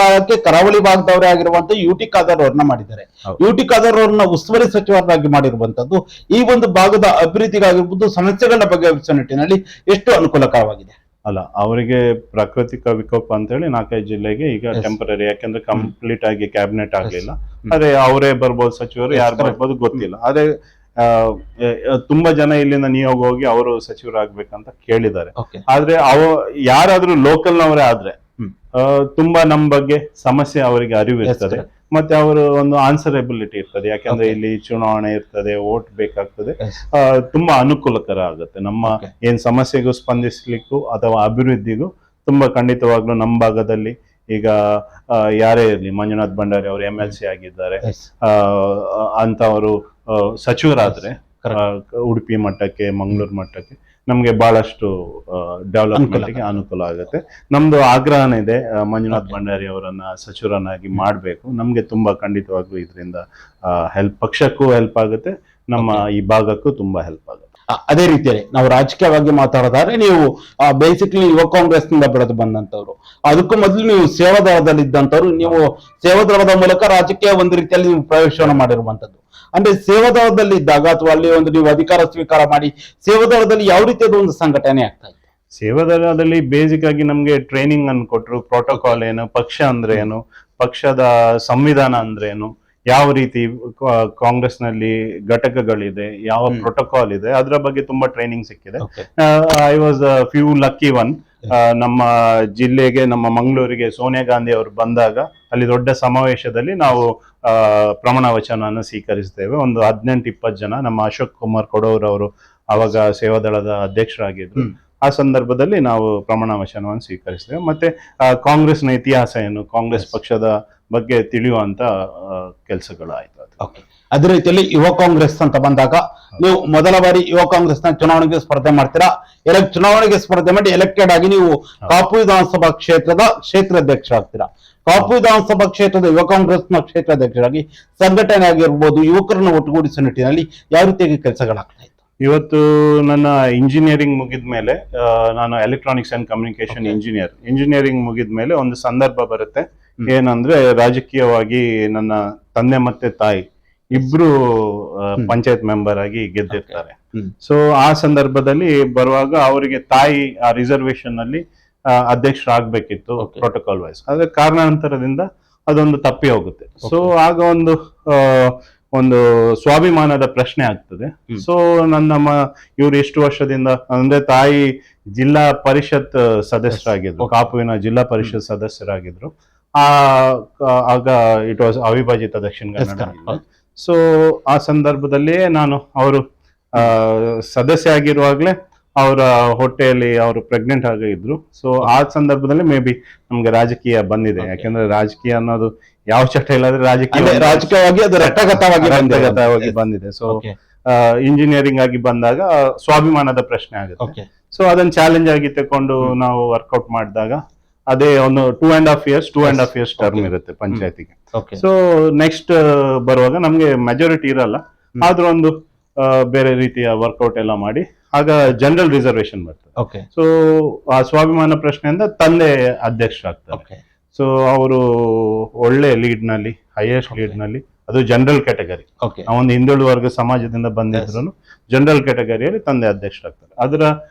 ಭಾಗದವರೇ ಆಗಿರುವಂತ UT ಖಾದರ್ ಅವ್ರನ್ನ ಮಾಡಿದ್ದಾರೆ. UT ಖಾದರ್ ಅವ್ರನ್ನ ಉಸ್ತುವಾರಿ ಸಚಿವರಾಗಿ ಮಾಡಿರುವಂತದ್ದು ಈ ಒಂದು ಭಾಗದ ಅಭಿವೃದ್ಧಿಗಾಗಿರ್ಬೋದು, ಸಮಸ್ಯೆಗಳ ಬಗೆಹರಿಸುವ ನಿಟ್ಟಿನಲ್ಲಿ ಎಷ್ಟು ಅನುಕೂಲಕರವಾಗಿದೆ. ಅಲ್ಲ, ಅವರಿಗೆ ಪ್ರಾಕೃತಿಕ ವಿಕೋಪ ಅಂತ ಹೇಳಿ 4-5 ಜಿಲ್ಲೆಗೆ ಈಗ ಟೆಂಪರರಿ, ಯಾಕಂದ್ರೆ ಕಂಪ್ಲೀಟ್ ಆಗಿ ಕ್ಯಾಬಿನೆಟ್ ಆಗ್ಲಿಲ್ಲ. ಅದೇ ಅವರೇ ಬರ್ಬೋದು, ಸಚಿವರು ಯಾರು ಬರ್ಬೋದು ಗೊತ್ತಿಲ್ಲ. ಆದ್ರೆ ತುಂಬಾ ಜನ ಇಲ್ಲಿಂದ ನಿಯೋಗ ಹೋಗಿ ಅವರು ಸಚಿವರಾಗ್ಬೇಕಂತ ಕೇಳಿದ್ದಾರೆ. ಆದ್ರೆ ಯಾರಾದ್ರೂ ಲೋಕಲ್ ನವರೇ ಆದ್ರೆ ತುಂಬಾ ನಮ್ ಬಗ್ಗೆ ಸಮಸ್ಯೆ ಅವರಿಗೆ ಅರಿವು ಇರ್ತದೆ. ಮತ್ತೆ ಅವರು ಒಂದು ಆನ್ಸರಬಿಲಿಟಿ ಇರ್ತದೆ, ಯಾಕಂದ್ರೆ ಇಲ್ಲಿ ಚುನಾವಣೆ ಇರ್ತದೆ, ವೋಟ್ ಬೇಕಾಗ್ತದೆ. ತುಂಬಾ ಅನುಕೂಲಕರ ಆಗುತ್ತೆ. ನಮ್ಮ ಏನ್ ಸಮಸ್ಯೆಗೂ ಸ್ಪಂದಿಸ್ಲಿಕ್ಕೂ ಅಥವಾ ಅಭಿವೃದ್ಧಿಗೂ ತುಂಬಾ ಖಂಡಿತವಾಗ್ಲೂ ನಮ್ಮ ಭಾಗದಲ್ಲಿ ಈಗ ಯಾರೇ ಇರಲಿ, ಮಂಜುನಾಥ್ ಭಂಡಾರಿ ಅವರು MLC ಆಗಿದ್ದಾರೆ ಅಂತವರು ಸಚಿವರಾದ್ರೆ ಉಡುಪಿ ಮಟ್ಟಕ್ಕೆ, ಮಂಗಳೂರು ಮಟ್ಟಕ್ಕೆ ನಮ್ಗೆ ಬಹಳಷ್ಟು ಡೆವಲಪ್ಮೆಂಟ್ಗೆ ಅನುಕೂಲ ಆಗುತ್ತೆ. ನಮ್ದು ಆಗ್ರಹನ ಇದೆ, ಮಂಜುನಾಥ್ ಭಂಡಾರಿ ಅವರನ್ನ ಸಚಿವರನ್ನಾಗಿ ಮಾಡ್ಬೇಕು. ನಮ್ಗೆ ತುಂಬಾ ಖಂಡಿತವಾಗ್ಲೂ ಇದರಿಂದ ಪಕ್ಷಕ್ಕೂ ಹೆಲ್ಪ್ ಆಗುತ್ತೆ, ನಮ್ಮ ಈ ಭಾಗಕ್ಕೂ ತುಂಬಾ ಹೆಲ್ಪ್ ಆಗುತ್ತೆ. ಅದೇ ರೀತಿಯಲ್ಲಿ ನಾವು ರಾಜಕೀಯವಾಗಿ ಮಾತಾಡೋದಾದ್ರೆ ನೀವು ಬೇಸಿಕ್ಲಿ ಯುವ ಕಾಂಗ್ರೆಸ್ ನಿಂದ ಬೆಳೆದು ಬಂದಂತವ್ರು, ಅದಕ್ಕೂ ಮೊದಲು ನೀವು ಸೇವಾದಳದಲ್ಲಿ ಇದ್ದಂತವ್ರು. ನೀವು ಸೇವಾದಳದ ಮೂಲಕ ರಾಜಕೀಯ ಒಂದು ರೀತಿಯಲ್ಲಿ ನೀವು ಪ್ರವೇಶವನ್ನು ಮಾಡಿರುವಂತದ್ದು. ಅಂದ್ರೆ ಸೇವಾದಳದಲ್ಲಿ ಇದ್ದಾಗ ಅಥವಾ ಅಲ್ಲಿ ಒಂದು ನೀವು ಅಧಿಕಾರ ಸ್ವೀಕಾರ ಮಾಡಿ ಸೇವಾದಳದಲ್ಲಿ ಯಾವ ರೀತಿಯಾದ ಒಂದು ಸಂಘಟನೆ ಆಗ್ತಾ ಇದೆ? ಸೇವಾದಳದಲ್ಲಿ ಬೇಸಿಕ್ ಆಗಿ ನಮ್ಗೆ ಟ್ರೈನಿಂಗ್ ಅನ್ನು ಕೊಟ್ರು. ಪ್ರೋಟೋಕಾಲ್ ಏನು, ಪಕ್ಷ ಅಂದ್ರೆ ಏನು, ಪಕ್ಷದ ಸಂವಿಧಾನ ಅಂದ್ರೆ ಏನು, ಯಾವ ರೀತಿ ಕಾಂಗ್ರೆಸ್ ನಲ್ಲಿ ಘಟಕಗಳಿದೆ, ಯಾವ ಪ್ರೋಟೋಕಾಲ್ ಇದೆ, ಅದರ ಬಗ್ಗೆ ತುಂಬಾ ಟ್ರೈನಿಂಗ್ ಸಿಕ್ಕಿದೆ. I was few lucky one. ನಮ್ಮ ಜಿಲ್ಲೆಗೆ, ನಮ್ಮ ಮಂಗಳೂರಿಗೆ ಸೋನಿಯಾ ಗಾಂಧಿ ಅವರು ಬಂದಾಗ ಅಲ್ಲಿ ದೊಡ್ಡ ಸಮಾವೇಶದಲ್ಲಿ ನಾವು ಪ್ರಮಾಣ ವಚನವನ್ನು ಸ್ವೀಕರಿಸ್ತೇವೆ. ಒಂದು 18-20 ಜನ. ನಮ್ಮ ಅಶೋಕ್ ಕುಮಾರ್ ಕೊಡೋರ್ ಅವರು ಅವಾಗ ಸೇವಾದಳದ ಅಧ್ಯಕ್ಷರಾಗಿದ್ರು. ಆ ಸಂದರ್ಭದಲ್ಲಿ ನಾವು ಪ್ರಮಾಣ ವಚನವನ್ನು ಸ್ವೀಕರಿಸ್ತೇವೆ. ಮತ್ತೆ ಕಾಂಗ್ರೆಸ್ನ ಇತಿಹಾಸ ಏನು, ಕಾಂಗ್ರೆಸ್ ಪಕ್ಷದ ಬಗ್ಗೆ ತಿಳಿಯುವಂತ ಕೆಲಸಗಳು ಆಯ್ತು. ಅದೇ ರೀತಿಯಲ್ಲಿ ಯುವ ಕಾಂಗ್ರೆಸ್ ಅಂತ ಬಂದಾಗ ನೀವು ಮೊದಲ ಬಾರಿ ಯುವ ಕಾಂಗ್ರೆಸ್ನ ಚುನಾವಣೆಗೆ ಸ್ಪರ್ಧೆ ಮಾಡ್ತೀರಾ. ಚುನಾವಣೆಗೆ ಸ್ಪರ್ಧೆ ಮಾಡಿ ಎಲೆಕ್ಟೆಡ್ ಆಗಿ ನೀವು ಕಾಪು ವಿಧಾನಸಭಾ ಕ್ಷೇತ್ರದ ಕ್ಷೇತ್ರಾಧ್ಯಕ್ಷರಾಗ್ತೀರಾ. ಕಾಪು ವಿಧಾನಸಭಾ ಕ್ಷೇತ್ರದ ಯುವ ಕಾಂಗ್ರೆಸ್ನ ಕ್ಷೇತ್ರಾಧ್ಯಕ್ಷರಾಗಿ ಸಂಘಟನೆ ಆಗಿರ್ಬೋದು, ಯುವಕರನ್ನು ಒಟ್ಟುಗೂಡಿಸುವ ನಿಟ್ಟಿನಲ್ಲಿ ಯಾವ ರೀತಿಯಾಗಿ ಕೆಲಸಗಳಾಗ್ತಾ ಇತ್ತು? ಇವತ್ತು ನನ್ನ ಇಂಜಿನಿಯರಿಂಗ್ ಮುಗಿದ ಮೇಲೆ ನಾನು ಎಲೆಕ್ಟ್ರಾನಿಕ್ಸ್ ಅಂಡ್ ಕಮ್ಯುನಿಕೇಶನ್ ಇಂಜಿನಿಯರಿಂಗ್ ಮುಗಿದ ಮೇಲೆ ಒಂದು ಸಂದರ್ಭ ಬರುತ್ತೆ. ಏನಂದ್ರೆ ರಾಜಕೀಯವಾಗಿ ನನ್ನ ತಂದೆ ಮತ್ತೆ ತಾಯಿ ಇಬ್ರು ಪಂಚಾಯತ್ ಮೆಂಬರ್ ಆಗಿ ಗೆದ್ದಿರ್ತಾರೆ. ಸೊ ಆ ಸಂದರ್ಭದಲ್ಲಿ ಬರುವಾಗ ಅವರಿಗೆ ತಾಯಿ ಆ ರಿಸರ್ವೇಶನ್ ಅಲ್ಲಿ ಅಧ್ಯಕ್ಷರಾಗ್ಬೇಕಿತ್ತು ಪ್ರೋಟೋಕಾಲ್ ವೈಸ್. ಆದ್ರೆ ಕಾರಣಾಂತರದಿಂದ ಅದೊಂದು ತಪ್ಪಿ ಹೋಗುತ್ತೆ. ಸೊ ಆಗ ಒಂದು ಸ್ವಾಭಿಮಾನದ ಪ್ರಶ್ನೆ ಆಗ್ತದೆ. ಸೊ ಇವ್ರು ಎಷ್ಟು ವರ್ಷದಿಂದ ಅಂದ್ರೆ ತಾಯಿ ಜಿಲ್ಲಾ ಪರಿಷತ್ ಸದಸ್ಯರಾಗಿದ್ರು, ಕಾಪುವಿನ ಜಿಲ್ಲಾ ಪರಿಷತ್ ಸದಸ್ಯರಾಗಿದ್ರು. ಆಗ ಇಟ್ ವಾಸ್ ಅವಿಭಜಿತ ದಕ್ಷಿಣ ಕನ್ನಡ. ಸೊ ಆ ಸಂದರ್ಭದಲ್ಲಿ ಅವರು ಸದಸ್ಯ ಆಗಿರುವಾಗ್ಲೇ ಅವರ ಹೊಟ್ಟೆಯಲ್ಲಿ ಅವರು ಪ್ರೆಗ್ನೆಂಟ್ ಆಗಿದ್ರು. ಸೊ ಆ ಸಂದರ್ಭದಲ್ಲಿ ಮೇ ಬಿ ನಮ್ಗೆ ರಾಜಕೀಯ ಬಂದಿದೆ. ಯಾಕಂದ್ರೆ ರಾಜಕೀಯ ಅನ್ನೋದು ಯಾವ ಚಟ ಇಲ್ಲಾದ್ರೆ ರಾಜಕೀಯವಾಗಿ ಅದು ರಕ್ತಗತವಾಗಿ ಬಂದಿದೆ. ಸೊ ಇಂಜಿನಿಯರಿಂಗ್ ಆಗಿ ಬಂದಾಗ ಸ್ವಾಭಿಮಾನದ ಪ್ರಶ್ನೆ ಆಗುತ್ತೆ. ಸೊ ಅದನ್ನ ಚಾಲೆಂಜ್ ಆಗಿ ತಕೊಂಡು ನಾವು ವರ್ಕೌಟ್ ಮಾಡಿದಾಗ ಅದೇ ಒಂದು 2.5 years ಟರ್ಮ್ ಇರುತ್ತೆ ಪಂಚಾಯತಿಗೆ. ಸೊ ನೆಕ್ಸ್ಟ್ ಬರುವಾಗ ನಮ್ಗೆ ಮೆಜಾರಿಟಿ ಇರಲ್ಲ, ಆದ್ರೂ ಒಂದು ಬೇರೆ ರೀತಿಯ ವರ್ಕೌಟ್ ಎಲ್ಲ ಮಾಡಿ ಆಗ ಜನರಲ್ ರಿಸರ್ವೇಶನ್ ಬರ್ತದೆ. ಸೊ ಆ ಸ್ವಾಭಿಮಾನ ಪ್ರಶ್ನೆಯಿಂದ ತಂದೆ ಅಧ್ಯಕ್ಷರಾಗ್ತಾರೆ. ಸೊ ಅವರು ಒಳ್ಳೆ ಲೀಡ್ ನಲ್ಲಿ, ಹೈಯೆಸ್ಟ್ ಲೀಡ್ ನಲ್ಲಿ, ಅದು ಜನರಲ್ ಕ್ಯಾಟಗರಿ. ಒಂದು ಹಿಂದುಳಿದ ವರ್ಗ ಸಮಾಜದಿಂದ ಬಂದಿದ್ರು ಜನರಲ್ ಕ್ಯಾಟಗರಿಯಲ್ಲಿ ತಂದೆ ಅಧ್ಯಕ್ಷರಾಗ್ತಾರೆ. ಅದರ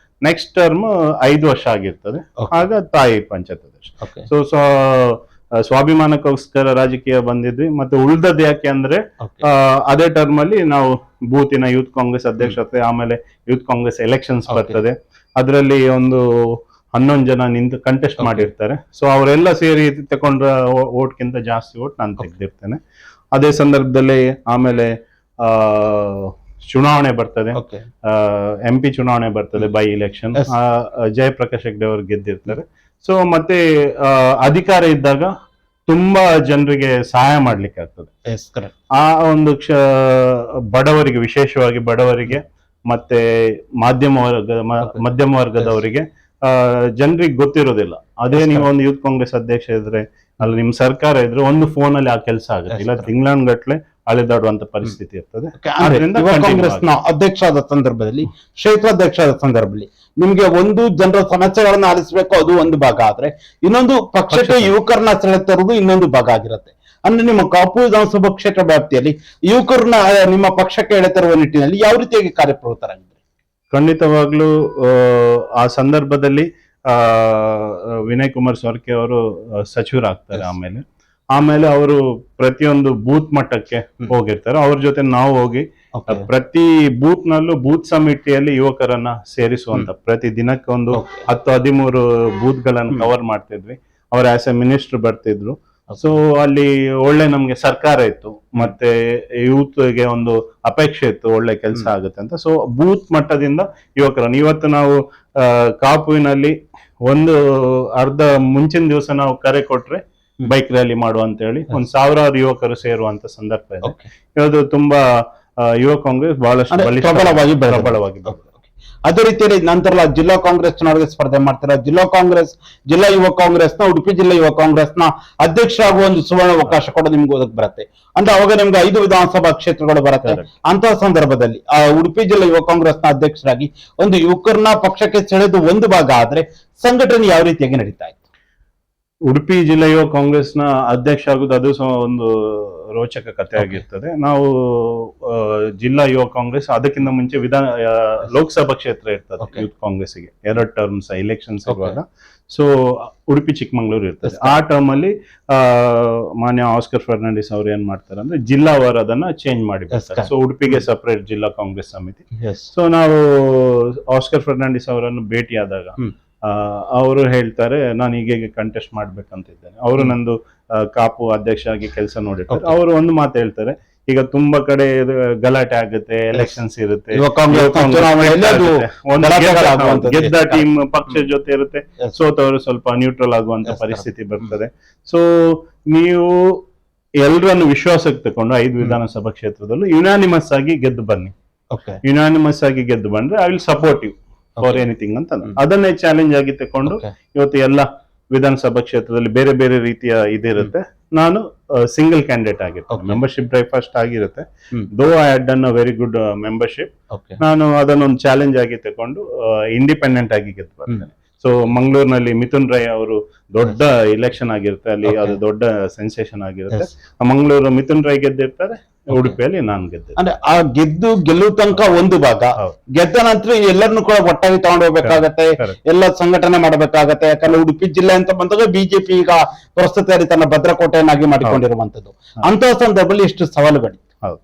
ನೆಕ್ಸ್ಟ್ ಟರ್ಮ್ 5 ವರ್ಷ ಆಗಿರ್ತದೆ. ಆಗ ತಾಯಿ ಪಂಚಾಯತ್ ಅಧ್ಯಕ್ಷ. ಸೊ ಸ್ವಾಭಿಮಾನಕ್ಕೋಸ್ಕರ ರಾಜಕೀಯ ಬಂದಿದ್ವಿ. ಮತ್ತೆ ಉಳ್ದದ್ ಯಾಕೆ ಅಂದ್ರೆ ಅದೇ ಟರ್ಮ್ ಅಲ್ಲಿ ನಾವು ಬೂತಿನ ಯೂತ್ ಕಾಂಗ್ರೆಸ್ ಅಧ್ಯಕ್ಷತೆ, ಆಮೇಲೆ ಯೂತ್ ಕಾಂಗ್ರೆಸ್ ಎಲೆಕ್ಷನ್ಸ್ ಬರ್ತದೆ. ಅದರಲ್ಲಿ ಒಂದು 11 ಜನ ನಿಂತು ಕಂಟೆಸ್ಟ್ ಮಾಡಿರ್ತಾರೆ. ಸೊ ಅವರೆಲ್ಲ ಸೇರಿ ತಕೊಂಡ್ರ ಓಟ್ಗಿಂತ ಜಾಸ್ತಿ ಓಟ್ ನಾನು ತೆಗೆದಿರ್ತೇನೆ. ಅದೇ ಸಂದರ್ಭದಲ್ಲಿ ಆಮೇಲೆ ಚುನಾವಣೆ ಬರ್ತದೆ, MP ಚುನಾವಣೆ ಬರ್ತದೆ, ಬೈ ಎಲೆಕ್ಷನ್. ಜಯಪ್ರಕಾಶ್ ಹೆಗ್ಡೆ ಅವರು ಗೆದ್ದಿರ್ತಾರೆ. ಸೊ ಮತ್ತೆ ಅಧಿಕಾರ ಇದ್ದಾಗ ತುಂಬಾ ಜನರಿಗೆ ಸಹಾಯ ಮಾಡ್ಲಿಕ್ಕೆ ಆಗ್ತದೆ. ಆ ಒಂದು ಬಡವರಿಗೆ, ವಿಶೇಷವಾಗಿ ಬಡವರಿಗೆ ಮತ್ತೆ ಮಧ್ಯಮ ವರ್ಗದವರಿಗೆ ಜನರಿಗೆ ಗೊತ್ತಿರೋದಿಲ್ಲ. ಅದೇ ನೀವು ಒಂದು ಯೂತ್ ಕಾಂಗ್ರೆಸ್ ಅಧ್ಯಕ್ಷ ಇದ್ರೆ, ಅಲ್ಲಿ ನಿಮ್ ಸರ್ಕಾರ ಇದ್ರೆ ಒಂದು ಫೋನ್ ಅಲ್ಲಿ ಆ ಕೆಲಸ ಆಗುತ್ತೆ. ಇಲ್ಲ ತಿಂಗಳಾನ್ಗಟ್ಲೆ ಅಲೆದಾಡುವಂತ ಪರಿಸ್ಥಿತಿ ಇರ್ತದೆ. ಕಾಂಗ್ರೆಸ್ನ ಅಧ್ಯಕ್ಷ ಆದ ಸಂದರ್ಭದಲ್ಲಿ, ಕ್ಷೇತ್ರಾಧ್ಯಕ್ಷ ಆದ ಸಂದರ್ಭದಲ್ಲಿ ನಿಮ್ಗೆ ಒಂದು ಜನರ ಸಮಸ್ಯೆಗಳನ್ನ ಆಲಿಸಬೇಕು, ಅದು ಒಂದು ಭಾಗ ಆದ್ರೆ ಇನ್ನೊಂದು ಪಕ್ಷಕ್ಕೆ ಯುವಕರನ್ನ ಸೆಳೆತರುವುದು ಇನ್ನೊಂದು ಭಾಗ ಆಗಿರುತ್ತೆ. ಅಂದ್ರೆ ನಿಮ್ಮ ಕಾಪು ವಿಧಾನಸಭಾ ಕ್ಷೇತ್ರ ವ್ಯಾಪ್ತಿಯಲ್ಲಿ ಯುವಕರನ್ನ ನಿಮ್ಮ ಪಕ್ಷಕ್ಕೆ ಎಳೆತರುವ ನಿಟ್ಟಿನಲ್ಲಿ ಯಾವ ರೀತಿಯಾಗಿ ಕಾರ್ಯಪ್ರವೃತ್ತರಾಗಿದ್ದಾರೆ? ಖಂಡಿತವಾಗ್ಲೂ ಆ ಸಂದರ್ಭದಲ್ಲಿ ವಿನಯ್ ಕುಮಾರ್ ಸೊರಕೆ ಅವರು ಸಚಿವರಾಗ್ತಾರೆ. ಆಮೇಲೆ ಅವರು ಪ್ರತಿಯೊಂದು ಬೂತ್ ಮಟ್ಟಕ್ಕೆ ಹೋಗಿರ್ತಾರೆ. ಅವ್ರ ಜೊತೆ ನಾವು ಹೋಗಿ ಪ್ರತಿ ಬೂತ್ ನಲ್ಲೂ ಬೂತ್ ಸಮಿತಿಯಲ್ಲಿ ಯುವಕರನ್ನ ಸೇರಿಸುವಂತ ಪ್ರತಿ ದಿನಕ್ಕೆ ಒಂದು 10-13 ಬೂತ್ ಗಳನ್ನ ಕವರ್ ಮಾಡ್ತಿದ್ವಿ. ಅವ್ರ ಆಸ್ ಎ ಮಿನಿಸ್ಟರ್ ಬರ್ತಿದ್ರು. ಸೊ ಅಲ್ಲಿ ಒಳ್ಳೆ ನಮ್ಗೆ ಸರ್ಕಾರ ಇತ್ತು, ಮತ್ತೆ ಯೂತ್ಗೆ ಒಂದು ಅಪೇಕ್ಷೆ ಇತ್ತು, ಒಳ್ಳೆ ಕೆಲಸ ಆಗುತ್ತೆ ಅಂತ. ಸೊ ಬೂತ್ ಮಟ್ಟದಿಂದ ಯುವಕರನ್ನು ಇವತ್ತು ನಾವು ಕಾಪುವಿನಲ್ಲಿ ಒಂದು ಅರ್ಧ ಮುಂಚಿನ ದಿವಸ ನಾವು ಕರೆ ಕೊಟ್ರೆ ಬೈಕ್ ರ್ಯಾಲಿ ಮಾಡುವ ಅಂತ ಹೇಳಿ 1,000 ಯುವಕರು ಸೇರುವಂತ ಸಂದರ್ಭ ಇದೆ. ಇದು ತುಂಬಾ ಯುವ ಕಾಂಗ್ರೆಸ್ ಬಹಳಷ್ಟು ಪ್ರಬಲವಾಗಿ. ಅದೇ ರೀತಿಯಲ್ಲಿ ನಂತರ ಜಿಲ್ಲಾ ಕಾಂಗ್ರೆಸ್ ಚುನಾವಣೆಗೆ ಸ್ಪರ್ಧೆ ಮಾಡ್ತಾರೆ. ಜಿಲ್ಲಾ ಯುವ ಕಾಂಗ್ರೆಸ್ನ ಉಡುಪಿ ಜಿಲ್ಲಾ ಯುವ ಕಾಂಗ್ರೆಸ್ನ ಅಧ್ಯಕ್ಷರಾಗುವ ಒಂದು ಸುವರ್ಣ ಅವಕಾಶ ಕೂಡ ನಿಮ್ಗೆ ಒದಗಿ ಬರುತ್ತೆ. ಅಂದ್ರೆ ಅವಾಗ ನಿಮ್ಗೆ 5 ವಿಧಾನಸಭಾ ಕ್ಷೇತ್ರಗಳು ಬರುತ್ತೆ. ಅಂತಹ ಸಂದರ್ಭದಲ್ಲಿ ಆ ಉಡುಪಿ ಜಿಲ್ಲಾ ಯುವ ಕಾಂಗ್ರೆಸ್ನ ಅಧ್ಯಕ್ಷರಾಗಿ ಒಂದು ಯುವಕರನ್ನ ಪಕ್ಷಕ್ಕೆ ಸೆಳೆದು ಒಂದು ಭಾಗ ಆದ್ರೆ ಸಂಘಟನೆ ಯಾವ ರೀತಿಯಾಗಿ ನಡೀತಾ ಇತ್ತು? ಉಡುಪಿ ಜಿಲ್ಲಾ ಯುವ ಕಾಂಗ್ರೆಸ್ನ ಅಧ್ಯಕ್ಷ ಆಗುದು ಅದು ಒಂದು ರೋಚಕ ಕಥೆ ಆಗಿರ್ತದೆ. ನಾವು ಜಿಲ್ಲಾ ಯುವ ಕಾಂಗ್ರೆಸ್ ಅದಕ್ಕಿಂತ ಮುಂಚೆ ಲೋಕಸಭಾ ಕ್ಷೇತ್ರ ಇರ್ತದೆ ಯೂತ್ ಕಾಂಗ್ರೆಸ್ಗೆ 2 ಟರ್ಮ್ಸ್ ಎಲೆಕ್ಷನ್ಸ್ ಇರುವಾಗ. ಸೊ ಉಡುಪಿ ಚಿಕ್ಕಮಂಗ್ಳೂರು ಇರ್ತದೆ. ಆ ಟರ್ಮ್ ಅಲ್ಲಿ ಮಾನ್ಯ ಆಸ್ಕರ್ ಫರ್ನಾಂಡಿಸ್ ಅವ್ರು ಏನ್ ಮಾಡ್ತಾರೆ ಅಂದ್ರೆ ಜಿಲ್ಲಾವಾರು ಅದನ್ನ ಚೇಂಜ್ ಮಾಡಿ ಬರ್ತಾರೆ. ಸೊ ಉಡುಪಿಗೆ ಸಪರೇಟ್ ಜಿಲ್ಲಾ ಕಾಂಗ್ರೆಸ್ ಸಮಿತಿ. ಸೊ ನಾವು ಆಸ್ಕರ್ ಫರ್ನಾಂಡಿಸ್ ಅವರನ್ನು ಭೇಟಿಯಾದಾಗ ಅವರು ಹೇಳ್ತಾರೆ, ನಾನು ಹೀಗೆ ಕಂಟೆಸ್ಟ್ ಮಾಡ್ಬೇಕಂತಿದ್ದೇನೆ. ಅವರು ನಂದು ಕಾಪು ಅಧ್ಯಕ್ಷ ಆಗಿ ಕೆಲಸ ನೋಡಿರ್ತಾರೆ. ಅವರು ಒಂದು ಮಾತು ಹೇಳ್ತಾರೆ, ಈಗ ತುಂಬಾ ಕಡೆ ಗಲಾಟೆ ಆಗುತ್ತೆ, ಎಲೆಕ್ಷನ್ಸ್ ಇರುತ್ತೆ, ಗೆದ್ದ ಟೀಮ್ ಪಕ್ಷದ ಜೊತೆ ಇರುತ್ತೆ, ಸೋತವರು ಸ್ವಲ್ಪ ನ್ಯೂಟ್ರಲ್ ಆಗುವಂತ ಪರಿಸ್ಥಿತಿ ಬರ್ತದೆ. ಸೊ ನೀವು ಎಲ್ಲರನ್ನು ವಿಶ್ವಾಸಕ್ಕೆ ತಕೊಂಡು 5 ವಿಧಾನಸಭಾ ಕ್ಷೇತ್ರದಲ್ಲೂ ಯುನಾನಿಮಸ್ ಆಗಿ ಗೆದ್ದು ಬನ್ನಿ. ಓಕೆ ಯುನಾನಿಮಸ್ ಆಗಿ ಗೆದ್ದು ಬಂದ್ರೆ I will support you for anything ಅಂತ ಅದನ್ನೇ ಚಾಲೆಂಜ್ ಆಗಿ ತಕೊಂಡು Okay. ಇವತ್ತು ಎಲ್ಲ ವಿಧಾನಸಭಾ ಕ್ಷೇತ್ರದಲ್ಲಿ ಬೇರೆ ಬೇರೆ ರೀತಿಯ ಇದಿರುತ್ತೆ. ನಾನು ಸಿಂಗಲ್ ಕ್ಯಾಂಡಿಡೇಟ್ ಆಗಿರ್ತೇನೆ. Okay. ಮೆಂಬರ್ಶಿಪ್ ಡ್ರೈವ್ ಫಸ್ಟ್ ಆಗಿರುತ್ತೆ. Hmm. Though I had done a very good membership, okay ನಾನು ಅದನ್ನೊಂದು ಚಾಲೆಂಜ್ ಆಗಿ ತಕೊಂಡು ಇಂಡಿಪೆಂಡೆಂಟ್ ಆಗಿ ಗೆದ್ದು ಬರ್ತೇನೆ. ಸೊ ಮಂಗಳೂರಿನಲ್ಲಿ ಮಿಥುನ್ ರೈ ಅವರು ದೊಡ್ಡ ಇಲೆಕ್ಷನ್ ಆಗಿರುತ್ತೆ, ಅಲ್ಲಿ Okay. ಅದು ದೊಡ್ಡ ಸೆನ್ಸೇಷನ್ ಆಗಿರುತ್ತೆ. ಮಂಗಳೂರು ಮಿಥುನ್ ರೈ ಗೆದ್ದಿರ್ತಾರೆ, ಉಡುಪಿಯಲ್ಲಿ ನಾನು ಗೆದ್ದೆ. ಅಂದ್ರೆ ಆ ಗೆಲ್ಲುವ ತನಕ ಒಂದು ಭಾಗ, ಹೌದು. ಗೆದ್ದ ನಂತರ ಎಲ್ಲರನ್ನು ಕೂಡ ಒಟ್ಟಾಗಿ ತಗೊಂಡು ಹೋಗ್ಬೇಕಾಗತ್ತೆ, Correct. ಎಲ್ಲ ಸಂಘಟನೆ ಮಾಡಬೇಕಾಗತ್ತೆ. ಯಾಕಂದ್ರೆ ಉಡುಪಿ ಜಿಲ್ಲೆ ಅಂತ ಬಂದಾಗ ಬಿಜೆಪಿ ಈಗ ಪ್ರಸ್ತುತ ತನ್ನ ಭದ್ರಕೋಟೆಯನ್ನಾಗಿ ಮಾಡಿಕೊಂಡಿರುವಂತದ್ದು. ಅಂತಹ ಸಂದರ್ಭದಲ್ಲಿ ಎಷ್ಟು ಸವಾಲುಗಳಿತ್ತು? ಹೌದು.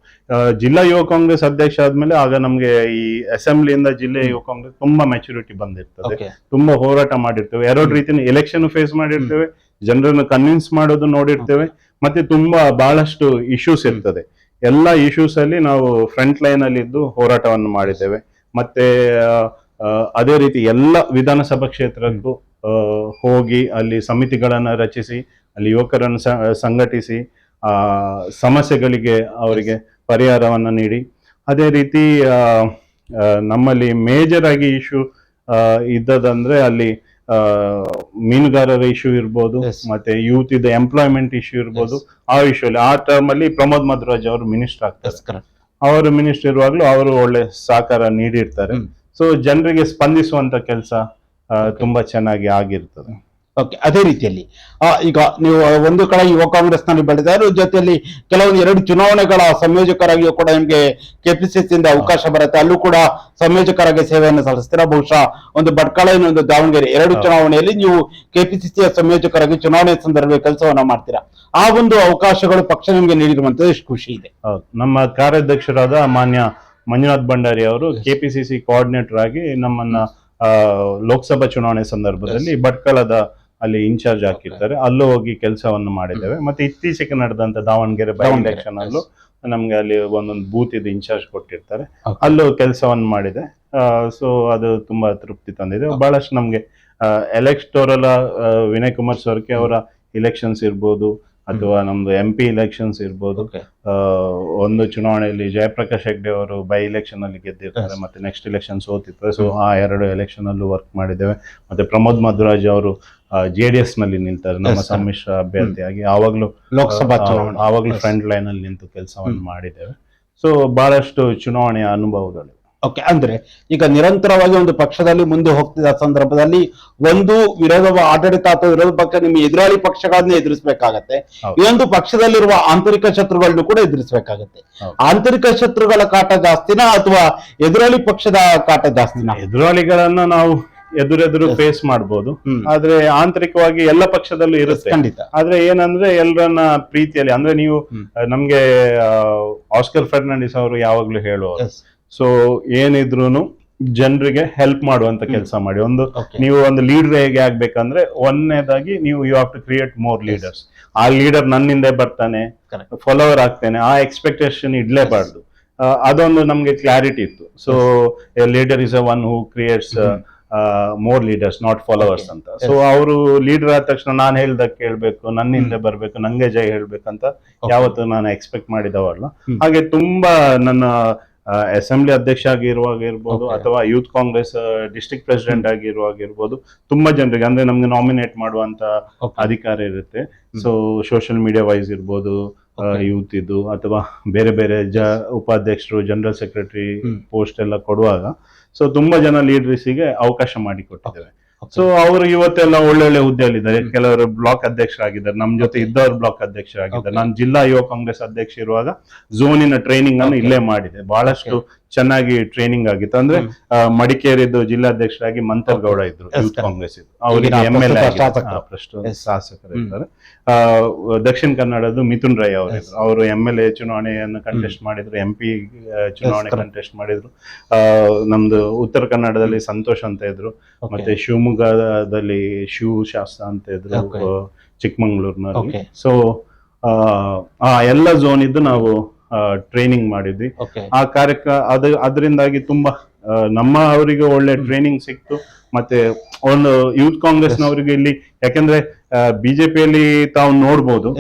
ಜಿಲ್ಲಾ ಯುವ ಕಾಂಗ್ರೆಸ್ ಅಧ್ಯಕ್ಷ ಆದ್ಮೇಲೆ ಆಗ ನಮ್ಗೆ ಈ ಅಸೆಂಬ್ಲಿಯಿಂದ ಜಿಲ್ಲೆ ಯುವ ಕಾಂಗ್ರೆಸ್ ತುಂಬಾ ಮೆಚುರಿಟಿ ಬಂದಿರ್ತದೆ. Okay. ತುಂಬಾ ಹೋರಾಟ ಮಾಡಿರ್ತೇವೆ, ಎರಡು ರೀತಿಯ ಎಲೆಕ್ಷನ್ ಫೇಸ್ ಮಾಡಿರ್ತೇವೆ, ಜನರನ್ನು ಕನ್ವಿನ್ಸ್ ಮಾಡೋದು ನೋಡಿರ್ತೇವೆ, ಮತ್ತೆ ತುಂಬಾ ಬಹಳಷ್ಟು ಇಶ್ಯೂಸ್ ಇರ್ತದೆ. ಎಲ್ಲಾ ಇಶ್ಯೂಸ್ ಅಲ್ಲಿ ನಾವು ಫ್ರಂಟ್ ಲೈನ್ ಅಲ್ಲಿ ಇದ್ದು ಹೋರಾಟವನ್ನು ಮಾಡಿದ್ದೇವೆ. ಮತ್ತೆ ಅದೇ ರೀತಿ ಎಲ್ಲ ವಿಧಾನಸಭಾ ಕ್ಷೇತ್ರಕ್ಕೂ ಹೋಗಿ ಅಲ್ಲಿ ಸಮಿತಿಗಳನ್ನ ರಚಿಸಿ ಅಲ್ಲಿ ಯುವಕರನ್ನು ಸಂಘಟಿಸಿ ಸಮಸ್ಯೆಗಳಿಗೆ ಅವರಿಗೆ ಪರಿಹಾರವನ್ನ ನೀಡಿ, ಅದೇ ರೀತಿ ನಮ್ಮಲ್ಲಿ ಮೇಜರ್ ಆಗಿ ಇಶ್ಯೂ ಇದ್ದದಂದ್ರೆ ಅಲ್ಲಿ ಮೀನುಗಾರರ ಇಶ್ಯೂ ಇರ್ಬೋದು, Yes. ಮತ್ತೆ ಯೂತ್ ಇದ್ದ ಎಂಪ್ಲಾಯ್ಮೆಂಟ್ ಇಶ್ಯೂ ಇರ್ಬೋದು. ಆ ಇಶ್ಯೂ ಅಲ್ಲಿ ಆ ಟರ್ಮ್ ಅಲ್ಲಿ ಪ್ರಮೋದ್ ಮಧ್ವರಾಜ್ ಅವರು ಮಿನಿಸ್ಟರ್ ಆಗ್ತಾರೆ. ಅವರು ಮಿನಿಸ್ಟರ್ ಇರುವಾಗಲೂ ಅವರು ಒಳ್ಳೆ ಸಹಕಾರ ನೀಡಿರ್ತಾರೆ. ಸೊ ಜನರಿಗೆ ಸ್ಪಂದಿಸುವಂತ ಕೆಲಸ ತುಂಬಾ ಚೆನ್ನಾಗಿ ಆಗಿರ್ತದೆ. ಓಕೆ, ಅದೇ ರೀತಿಯಲ್ಲಿ ಈಗ ನೀವು ಒಂದು ಕಡೆ ಯುವ ಕಾಂಗ್ರೆಸ್ ನಲ್ಲಿ ಬೆಳೆದಾರು, ಜೊತೆಯಲ್ಲಿ ಕೆಲವೊಂದು 2 ಚುನಾವಣೆಗಳ ಸಂಯೋಜಕರಾಗಿಯೂ ಕೂಡ ನಿಮ್ಗೆ ಕೆಪಿಸಿಸಿಯಿಂದ ಅವಕಾಶ ಬರುತ್ತೆ, ಅಲ್ಲೂ ಕೂಡ ಸಂಯೋಜಕರಾಗಿ ಸೇವೆಯನ್ನು ಸಲ್ಲಿಸ್ತೀರಾ. ಬಹುಶಃ ಒಂದು ಭಟ್ಕಳ ಇನ್ನೊಂದು ದಾವಣಗೆರೆ 2 ಚುನಾವಣೆಯಲ್ಲಿ ನೀವು ಕೆಪಿಸಿಸಿಯ ಸಂಯೋಜಕರಾಗಿ ಚುನಾವಣೆ ಸಂದರ್ಭದಲ್ಲಿ ಕೆಲಸವನ್ನ ಮಾಡ್ತೀರಾ. ಆ ಒಂದು ಅವಕಾಶಗಳು ಪಕ್ಷ ನಿಮ್ಗೆ ನೀಡಿರುವಂತದ್ದು ಎಷ್ಟು ಖುಷಿ ಇದೆ. ಹೌದು, ನಮ್ಮ ಕಾರ್ಯಾಧ್ಯಕ್ಷರಾದ ಮಾನ್ಯ ಮಂಜುನಾಥ್ ಭಂಡಾರಿ ಅವರು ಕೆಪಿಸಿಸಿ ಕೋಆರ್ಡಿನೇಟರ್ ಆಗಿ ನಮ್ಮನ್ನ ಲೋಕಸಭಾ ಚುನಾವಣೆ ಸಂದರ್ಭದಲ್ಲಿ ಭಟ್ಕಳದ ಅಲ್ಲಿ ಇನ್ಚಾರ್ಜ್ ಹಾಕಿರ್ತಾರೆ, ಅಲ್ಲೂ ಹೋಗಿ ಕೆಲಸವನ್ನು ಮಾಡಿದ್ದೇವೆ. ಮತ್ತೆ ಇತ್ತೀಚೆಗೆ ನಡೆದಂತ ದಾವಣಗೆರೆ ಬೈ ಎಲೆಕ್ಷನ್ ಅಲ್ಲೂ ನಮ್ಗೆ ಅಲ್ಲಿ ಒಂದೊಂದು ಬೂತ್ ಇದು ಇನ್ಚಾರ್ಜ್ ಕೊಟ್ಟಿರ್ತಾರೆ, ಅಲ್ಲೂ ಕೆಲಸವನ್ನು ಮಾಡಿದೆ. ಸೊ ಅದು ತುಂಬಾ ತೃಪ್ತಿ ತಂದಿದೆ. ಬಹಳಷ್ಟು ನಮ್ಗೆ ಎಲೆಕ್ಟೋರಲ್ ವಿನಯ್ ಕುಮಾರ್ ಸೊರಕೆ ಅವರ ಇಲೆಕ್ಷನ್ಸ್ ಇರ್ಬೋದು, ಅಥವಾ ನಮ್ದು MP ಇಲೆಕ್ಷನ್ಸ್ ಇರ್ಬೋದು. ಒಂದು ಚುನಾವಣೆಯಲ್ಲಿ ಜಯಪ್ರಕಾಶ್ ಹೆಗ್ಡೆ ಅವರು ಬೈ ಎಲೆಕ್ಷನ್ ಅಲ್ಲಿ ಗೆದ್ದಿರ್ತಾರೆ, ಮತ್ತೆ ನೆಕ್ಸ್ಟ್ ಎಲೆಕ್ಷನ್ ಸೋತಿರ್ತಾರೆ. ಸೊ ಆ 2 ಎಲೆಕ್ಷನ್ ಅಲ್ಲೂ ವರ್ಕ್ ಮಾಡಿದ್ದೇವೆ. ಮತ್ತೆ ಪ್ರಮೋದ್ ಮಧ್ವರಾಜ್ ಅವರು JDS ನಲ್ಲಿ ನಿಲ್ತಾರೆ ನಮ್ಮ ಸಮ್ಮಿಶ್ರ ಅಭ್ಯರ್ಥಿಯಾಗಿ. ಆವಾಗ್ಲೂ ಲೋಕಸಭಾ ಚುನಾವಣೆ ಆವಾಗ್ಲೂ ಫ್ರಂಟ್ ಲೈನ್ ಅಲ್ಲಿ ನಿಂತು ಕೆಲಸವನ್ನು ಮಾಡಿದ್ದೇವೆ. ಸೊ ಬಹಳಷ್ಟು ಚುನಾವಣೆಯ ಅನುಭವಗಳು. ಓಕೆ, ಅಂದ್ರೆ ಈಗ ನಿರಂತರವಾಗಿ ಒಂದು ಪಕ್ಷದಲ್ಲಿ ಮುಂದೆ ಹೋಗ್ತಿದ್ದ ಸಂದರ್ಭದಲ್ಲಿ ಒಂದು ಆಡಳಿತ ಅಥವಾ ವಿರೋಧ ಪಕ್ಷ ನಿಮ್ಮ ಎದುರಾಳಿ ಪಕ್ಷಗಳನ್ನ ಎದುರಿಸಬೇಕಾಗತ್ತೆ, ಇನ್ನೊಂದು ಪಕ್ಷದಲ್ಲಿರುವ ಆಂತರಿಕ ಶತ್ರುಗಳನ್ನು ಕೂಡ ಎದುರಿಸಬೇಕಾಗತ್ತೆ. ಆಂತರಿಕ ಶತ್ರುಗಳ ಕಾಟ ಜಾಸ್ತಿನಾ ಅಥವಾ ಎದುರಾಳಿ ಪಕ್ಷದ ಕಾಟ ಜಾಸ್ತಿನಾ? ಎದುರಾಳಿಗಳನ್ನ ನಾವು ಎದುರೆದುರು ಫೇಸ್ ಮಾಡ್ಬೋದು, ಆದ್ರೆ ಆಂತರಿಕವಾಗಿ ಎಲ್ಲ ಪಕ್ಷದಲ್ಲೂ ಇರುತ್ತೆ. ಖಂಡಿತ. ಆದ್ರೆ ಏನಂದ್ರೆ ಎಲ್ಲರನ್ನ ಪ್ರೀತಿಯಲ್ಲಿ, ಅಂದ್ರೆ ನೀವು ನಮ್ಗೆ ಆಸ್ಕರ್ ಫರ್ನಾಂಡಿಸ್ ಅವರು ಯಾವಾಗ್ಲೂ ಹೇಳುವರು, ಸೊ ಏನಿದ್ರು ಜನರಿಗೆ ಹೆಲ್ಪ್ ಮಾಡುವಂತ ಕೆಲಸ ಮಾಡಿ. ನೀವು ಒಂದು ಲೀಡರ್ ಹೇಗೆ ಆಗ್ಬೇಕಂದ್ರೆ, ಒಂದನೇದಾಗಿ ನೀವು you have to create more leaders. ಆ ಲೀಡರ್ ನನ್ನಿಂದ ಬರ್ತಾನೆ, ಫಾಲೋವರ್ ಆಗ್ತೇನೆ, ಆ ಎಕ್ಸ್ಪೆಕ್ಟೇಷನ್ ಇಡ್ಲೇಬಾರ್ದು. ಅದೊಂದು ನಮ್ಗೆ ಕ್ಲಾರಿಟಿ ಇತ್ತು. So leader is a one who creates more leaders, not followers ಅಂತ. ಸೊ ಅವರು ಲೀಡರ್ ಆದ ತಕ್ಷಣ ನಾನು ಹೇಳ್ದಾಗ ಕೇಳ್ಬೇಕು, ನನ್ನಿಂದ ಬರ್ಬೇಕು, ನಂಗೆ ಜೈ ಹೇಳ್ಬೇಕಂತ ಯಾವತ್ತು ನಾನು ಎಕ್ಸ್ಪೆಕ್ಟ್ ಮಾಡಿದವಲ್ಲ. ಹಾಗೆ ತುಂಬಾ ನನ್ನ ಅಸೆಂಬ್ಲಿ ಅಧ್ಯಕ್ಷ ಆಗಿರುವಾಗ ಇರ್ಬೋದು, ಅಥವಾ ಯೂತ್ ಕಾಂಗ್ರೆಸ್ ಡಿಸ್ಟ್ರಿಕ್ಟ್ ಪ್ರೆಸಿಡೆಂಟ್ ಆಗಿರುವಾಗ ಇರ್ಬೋದು, ತುಂಬಾ ಜನರಿಗೆ ಅಂದ್ರೆ ನಮ್ಗೆ ನಾಮಿನೇಟ್ ಮಾಡುವಂತ ಅಧಿಕಾರ ಇರುತ್ತೆ. ಸೊ ಸೋಷಿಯಲ್ ಮೀಡಿಯಾ ವೈಸ್ ಇರ್ಬೋದು, ಯೂತ್ ಇದು ಅಥವಾ ಬೇರೆ ಬೇರೆ ಉಪಾಧ್ಯಕ್ಷರು, ಜನರಲ್ ಸೆಕ್ರೆಟರಿ ಪೋಸ್ಟ್ ಎಲ್ಲ ಕೊಡುವಾಗ ಸೊ ತುಂಬಾ ಜನ ಲೀಡರ್ಸಿಗೆ ಅವಕಾಶ ಮಾಡಿಕೊಟ್ಟಿದ್ದೇವೆ. ಸೊ ಅವರು ಇವತ್ತೆಲ್ಲ ಒಳ್ಳೊಳ್ಳೆ ಹುದ್ದೆಯಲ್ಲಿದ್ದಾರೆ. ಕೆಲವರು ಬ್ಲಾಕ್ ಅಧ್ಯಕ್ಷರಾಗಿದ್ದಾರೆ, ನಮ್ ಜೊತೆ ಇದ್ದವರು ಬ್ಲಾಕ್ ಅಧ್ಯಕ್ಷರಾಗಿದ್ದಾರೆ. ನಾನು ಜಿಲ್ಲಾ ಯುವ ಕಾಂಗ್ರೆಸ್ ಅಧ್ಯಕ್ಷ ಇರುವಾಗ ಝೋನಿನ ಟ್ರೈನಿಂಗ್ ಅನ್ನು ಇಲ್ಲೇ ಮಾಡಿದೆ. ಬಹಳಷ್ಟು ಚೆನ್ನಾಗಿ ಟ್ರೈನಿಂಗ್ ಆಗಿತ್ತು. ಅಂದ್ರೆ ಮಡಿಕೇರಿದ್ದು ಜಿಲ್ಲಾಧ್ಯಕ್ಷರಾಗಿ ಮಂತರ್ಗೌಡ ಇದ್ರು, ಯೂತ್ ಕಾಂಗ್ರೆಸ್ ಇದ್ರು, ಅವರಿಗೆ MLA ಶಾಸಕರಿದ್ದಾರೆ. ದಕ್ಷಿಣ ಕನ್ನಡದ್ದು ಮಿಥುನ್ ರೈ ಅವರಿದ್ರು, ಅವರು MLA ಚುನಾವಣೆಯನ್ನು ಕಂಟೆಸ್ಟ್ ಮಾಡಿದ್ರು, MP ಚುನಾವಣೆ ಕಂಟೆಸ್ಟ್ ಮಾಡಿದ್ರು. ನಮ್ದು ಉತ್ತರ ಕನ್ನಡದಲ್ಲಿ ಸಂತೋಷ್ ಅಂತ ಇದ್ರು, ಮತ್ತೆ ಶಿವಮೊಗ್ಗದಲ್ಲಿ ಶಿವಶಾಸ್ತ್ರ ಅಂತ ಇದ್ರು, ಚಿಕ್ಕಮಂಗ್ಳೂರ್ನಲ್ಲಿ. ಸೊ ಎಲ್ಲ ಝೋನ್ ಇದ್ದು ನಾವು ಟ್ರೈನಿಂಗ್ ಮಾಡಿದ್ವಿ. ಆ ಅದರಿಂದಾಗಿ ತುಂಬಾ ನಮ್ಮ ಅವರಿಗೆ ಒಳ್ಳೆ ಟ್ರೈನಿಂಗ್ ಸಿಕ್ತು. ಮತ್ತೆ ಒಂದು ಯೂತ್ ಕಾಂಗ್ರೆಸ್ನವರಿಗೆ ಇಲ್ಲಿ, ಯಾಕಂದ್ರೆ ಬಿಜೆಪಿಯಲ್ಲಿ ತಾವು ನೋಡ್ಬೋದು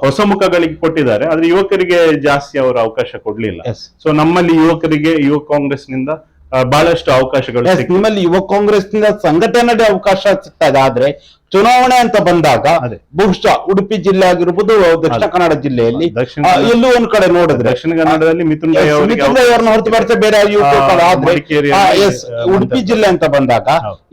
ಹೊಸ ಮುಖಗಳಿಗೆ ಕೊಟ್ಟಿದ್ದಾರೆ, ಆದ್ರೆ ಯುವಕರಿಗೆ ಜಾಸ್ತಿ ಅವರು ಅವಕಾಶ ಕೊಡ್ಲಿಲ್ಲ. ಸೊ ನಮ್ಮಲ್ಲಿ ಯುವಕರಿಗೆ ಯುವ ಕಾಂಗ್ರೆಸ್ ನಿಂದ ಬಹಳಷ್ಟು ಅವಕಾಶಗಳು ನಿಮ್ಮಲ್ಲಿ ಯುವ ಕಾಂಗ್ರೆಸ್ ನಿಂದ ಸಂಘಟನೆಗೆ ಅವಕಾಶ ಸಿಗ್ತಾ ಇದೆ. ಆದ್ರೆ ಚುನಾವಣೆ ಅಂತ ಬಂದಾಗ ಬಹುಶಃ ಉಡುಪಿ ಜಿಲ್ಲೆ ಆಗಿರ್ಬೋದು, ದಕ್ಷಿಣ ಕನ್ನಡ ಜಿಲ್ಲೆಯಲ್ಲಿ ಎಲ್ಲೂ ಒಂದ್ ಕಡೆ ನೋಡಿದ್ರೆ ದಕ್ಷಿಣ ಕನ್ನಡದಲ್ಲಿ ಮಿಥುನ್ ರೈ ಅವ್ರನ್ನ ಹೊರತುಪಡಿಸಿ ಬೇರೆ ಉಡುಪಿ ಜಿಲ್ಲೆ ಅಂತ ಬಂದಾಗ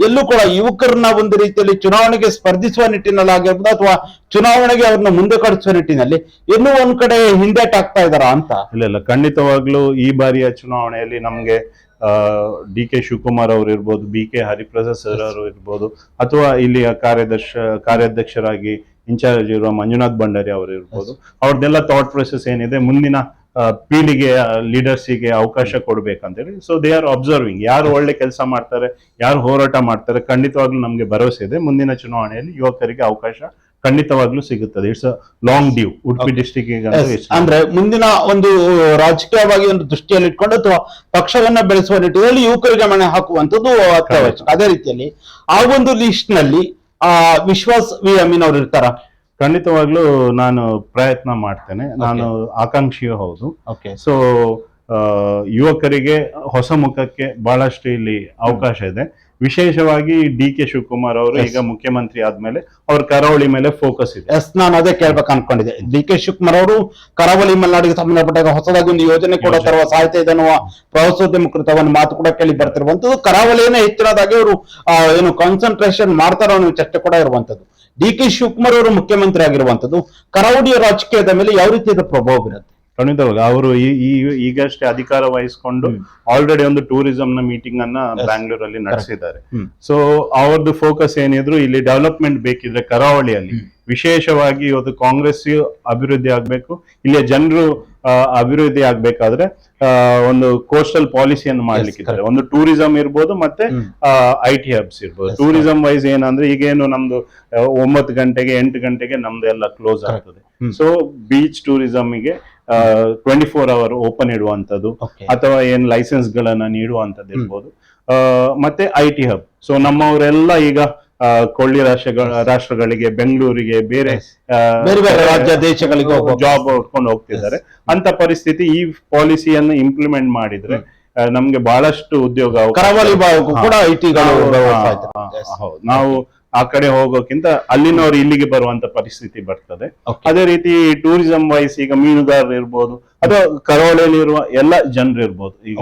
ಎಲ್ಲೂ ಕೂಡ ಯುವಕರನ್ನ ಒಂದು ರೀತಿಯಲ್ಲಿ ಚುನಾವಣೆಗೆ ಸ್ಪರ್ಧಿಸುವ ನಿಟ್ಟಿನಲ್ಲಿ ಆಗಿರ್ಬೋದು ಅಥವಾ ಚುನಾವಣೆಗೆ ಅವ್ರನ್ನ ಮುಂದೆ ಕಳಿಸುವ ನಿಟ್ಟಿನಲ್ಲಿ ಎಲ್ಲೂ ಒಂದ್ ಕಡೆ ಹಿಂದೇಟಾಗ್ತಾ ಇದಾರ ಅಂತ. ಇಲ್ಲ, ಖಂಡಿತವಾಗ್ಲೂ ಈ ಬಾರಿಯ ಚುನಾವಣೆಯಲ್ಲಿ ನಮ್ಗೆ ಡಿ ಕೆ ಶಿವಕುಮಾರ್ ಅವರು ಇರ್ಬೋದು, ಬಿ ಕೆ ಹರಿಪ್ರಸಾದ್ ಸರ್ ಅವರು ಇರ್ಬೋದು, ಅಥವಾ ಇಲ್ಲಿಯ ಕಾರ್ಯಾಧ್ಯಕ್ಷರಾಗಿ ಇನ್ಚಾರ್ಜ್ ಇರುವ ಮಂಜುನಾಥ್ ಭಂಡಾರಿ ಅವರು ಇರ್ಬೋದು, ಅವ್ರದ್ದೆಲ್ಲ ಥಾಟ್ ಪ್ರೊಸೆಸ್ ಏನಿದೆ, ಮುಂದಿನ ಪೀಳಿಗೆ ಲೀಡರ್ಸಿಗೆ ಅವಕಾಶ ಕೊಡ್ಬೇಕಂತೇಳಿ. ಸೊ ದೇ ಆರ್ ಅಬ್ಸರ್ವಿಂಗ್ ಯಾರು ಒಳ್ಳೆ ಕೆಲಸ ಮಾಡ್ತಾರೆ, ಯಾರು ಹೋರಾಟ ಮಾಡ್ತಾರೆ. ಖಂಡಿತವಾಗ್ಲೂ ನಮ್ಗೆ ಭರವಸೆ ಇದೆ ಮುಂದಿನ ಚುನಾವಣೆಯಲ್ಲಿ ಯುವಕರಿಗೆ ಅವಕಾಶ ಖಂಡಿತವಾಗ್ಲೂ ಸಿಗುತ್ತದೆ. It's a long due Udupi district. ಅಂದ್ರೆ ಮುಂದಿನ ಒಂದು ರಾಜಕೀಯವಾಗಿ ಒಂದು ದೃಷ್ಟಿಯಲ್ಲಿ ಇಟ್ಕೊಂಡು ಅಥವಾ ಪಕ್ಷವನ್ನ ಬೆಳೆಸುವ ನಿಟ್ಟಿನಲ್ಲಿ ಯುವಕರಿಗೆ ಮಣೆ ಹಾಕುವಂತದ್ದು ಅತ್ಯವಶ್ಯಕ. ಅದೇ ರೀತಿಯಲ್ಲಿ ಆ ಒಂದು ಲಿಸ್ಟ್ ನಲ್ಲಿ ವಿಶ್ವಾಸ್ ವಿ ಅಮೀನ್ ಅವರು ಇರ್ತಾರ? ಖಂಡಿತವಾಗ್ಲೂ ನಾನು ಪ್ರಯತ್ನ ಮಾಡ್ತೇನೆ, ನಾನು ಆಕಾಂಕ್ಷಿಯೂ ಹೌದು. ಸೊ ಯುವಕರಿಗೆ ಹೊಸ ಮುಖಕ್ಕೆ ಬಹಳಷ್ಟು ಇಲ್ಲಿ ಅವಕಾಶ ಇದೆ. ವಿಶೇಷವಾಗಿ ಡಿ ಕೆ ಶಿವಕುಮಾರ್ ಅವರು ಈಗ ಮುಖ್ಯಮಂತ್ರಿ ಆದ್ಮೇಲೆ ಅವ್ರ ಕರಾವಳಿ ಮೇಲೆ ಫೋಕಸ್ ಇದೆ. ನಾನು ಅದೇ ಕೇಳ್ಬೇಕು ಅನ್ಕೊಂಡಿದ್ದೆ. ಡಿ ಕೆ ಶಿವಕುಮಾರ್ ಅವರು ಕರಾವಳಿ ಮಲೆನಾಡಿಗೆ ಸಂಬಂಧಪಟ್ಟಾಗ ಹೊಸದಾಗಿ ಒಂದು ಯೋಜನೆ ಕೂಡ ತರುವ ಸಾಧ್ಯತೆ ಇದೆ ಅನ್ನುವ ಪ್ರವಾಸೋದ್ಯಮ ಕೃತ ಒಂದು ಮಾತು ಕೂಡ ಕೇಳಿ ಬರ್ತಿರುವಂತದ್ದು. ಕರಾವಳಿಯನ್ನೇ ಹೆಚ್ಚಿನದಾಗಿ ಅವರು ಏನು ಕಾನ್ಸಂಟ್ರೇಷನ್ ಮಾಡ್ತಾರೋ ಅನ್ನೋ ಚರ್ಚೆ ಕೂಡ ಇರುವಂತದ್ದು. ಡಿ ಕೆ ಶಿವಕುಮಾರ್ ಅವರು ಮುಖ್ಯಮಂತ್ರಿ ಆಗಿರುವಂತದ್ದು ಕರಾವಳಿಯ ರಾಜಕೀಯದ ಮೇಲೆ ಯಾವ ರೀತಿಯಾದ ಪ್ರಭಾವ ಬೀರುತ್ತೆ? ಖಂಡಿತವಾಗ ಅವರು ಈಗಷ್ಟೇ ಅಧಿಕಾರ ವಹಿಸಿಕೊಂಡು ಆಲ್ರೆಡಿ ಒಂದು ಟೂರಿಸಂ ನ ಮೀಟಿಂಗ್ ಅನ್ನ ಬ್ಯಾಂಗ್ಳೂರಲ್ಲಿ ನಡೆಸಿದ್ದಾರೆ. ಸೊ ಅವ್ರದ್ದು ಫೋಕಸ್ ಏನಿದ್ರು ಇಲ್ಲಿ ಡೆವಲಪ್ಮೆಂಟ್ ಬೇಕಿದ್ರೆ ಕರಾವಳಿಯಲ್ಲಿ ವಿಶೇಷವಾಗಿ ಇವತ್ತು ಕಾಂಗ್ರೆಸ್ ಅಭಿವೃದ್ಧಿ ಆಗ್ಬೇಕು, ಇಲ್ಲಿಯ ಜನರು ಅಭಿವೃದ್ಧಿ ಆಗ್ಬೇಕಾದ್ರೆ ಒಂದು ಕೋಸ್ಟಲ್ ಪಾಲಿಸಿಯನ್ನು ಮಾಡ್ಲಿಕ್ಕಿದ್ದಾರೆ. ಒಂದು ಟೂರಿಸಂ ಇರ್ಬೋದು, ಮತ್ತೆ IT ಹಬ್ಸ್ ಇರ್ಬೋದು. ಟೂರಿಸಂ ವೈಸ್ ಏನಂದ್ರೆ ಈಗೇನು ನಮ್ದು 9 ಗಂಟೆಗೆ 8 ಗಂಟೆಗೆ ನಮ್ದು ಎಲ್ಲ ಕ್ಲೋಸ್ ಆಗ್ತದೆ. ಸೊ ಬೀಚ್ ಟೂರಿಸಂಗೆ 24 ಅವರ್ ಓಪನ್ ಇಡುವಂತದ್ದು, ಅಥವಾ ಏನ್ ಲೈಸೆನ್ಸ್ ಗಳನ್ನ ನೀಡುವಂತದ್ದು ಇರ್ಬೋದು. ಮತ್ತೆ IT ಹಬ್. ಸೊ ನಮ್ಮವರೆಲ್ಲ ಈಗ ಕೊಳ್ಳಿ ರಾಷ್ಟ್ರಗಳಿಗೆ, ಬೆಂಗಳೂರಿಗೆ, ಬೇರೆ ರಾಜ್ಯ ದೇಶಗಳಿಗೆ ಜಾಬ್ ಹೊಡ್ಕೊಂಡು ಹೋಗ್ತಿದ್ದಾರೆ. ಅಂತ ಪರಿಸ್ಥಿತಿ ಈ ಪಾಲಿಸಿಯನ್ನು ಇಂಪ್ಲಿಮೆಂಟ್ ಮಾಡಿದ್ರೆ ನಮ್ಗೆ ಬಹಳಷ್ಟು ಉದ್ಯೋಗ ಕರಾವಳಿ ಕೂಡ ನಾವು ಆ ಕಡೆ ಹೋಗೋಕ್ಕಿಂತ ಅಲ್ಲಿನವ್ರು ಇಲ್ಲಿಗೆ ಬರುವಂತ ಪರಿಸ್ಥಿತಿ ಬರ್ತದೆ. ಅದೇ ರೀತಿ ಟೂರಿಸಂ ವೈಸ್ ಈಗ ಮೀನುಗಾರರು ಇರ್ಬೋದು, ಅಥವಾ ಕರಾವಳಿಯಲ್ಲಿ ಇರುವ ಎಲ್ಲ ಜನರು ಇರ್ಬೋದು, ಈಗ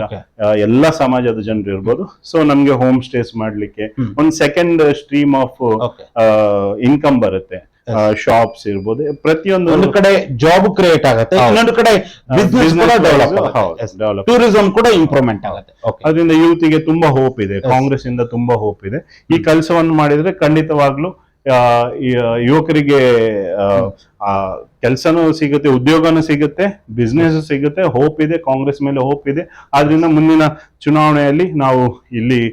ಎಲ್ಲಾ ಸಮಾಜದ ಜನರು ಇರ್ಬೋದು. ಸೊ ನಮ್ಗೆ ಹೋಮ್ ಸ್ಟೇಸ್ ಮಾಡ್ಲಿಕ್ಕೆ ಒಂದು ಸೆಕೆಂಡ್ ಸ್ಟ್ರೀಮ್ ಆಫ್ ಇನ್ಕಮ್ ಬರುತ್ತೆ. ಶಾಪ್ಸ್ ಇರ್ಬೋದು, ಪ್ರತಿಯೊಂದು ಒಂದು ಕಡೆ ಜಾಬ್ ಕ್ರಿಯೇಟ್ ಆಗುತ್ತೆ, ಇನ್ನೊಂದು ಕಡೆ ಡೆವಲಪ್, ಟೂರಿಸಂ ಕೂಡ ಇಂಪ್ರೂವ್ಮೆಂಟ್ ಆಗುತ್ತೆ. ಅದರಿಂದ ಯೂತ್ಗೆ ತುಂಬಾ ಹೋಪ್ ಇದೆ, ಕಾಂಗ್ರೆಸ್ ಇಂದ ತುಂಬಾ ಹೋಪ್ ಇದೆ. ಈ ಕೆಲಸವನ್ನು ಮಾಡಿದ್ರೆ ಖಂಡಿತವಾಗ್ಲೂ ಯುವಕರಿಗೆ ಕೆಲಸನೂ ಸಿಗುತ್ತೆ, ಉದ್ಯೋಗನೂ ಸಿಗುತ್ತೆ, ಬಿಸ್ನೆಸ್ ಸಿಗುತ್ತೆ. ಹೋಪ್ ಇದೆ, ಕಾಂಗ್ರೆಸ್ ಮೇಲೆ ಹೋಪ್ ಇದೆ. ಆದ್ರಿಂದ ಮುಂದಿನ ಚುನಾವಣೆಯಲ್ಲಿ ನಾವು ಇಲ್ಲಿ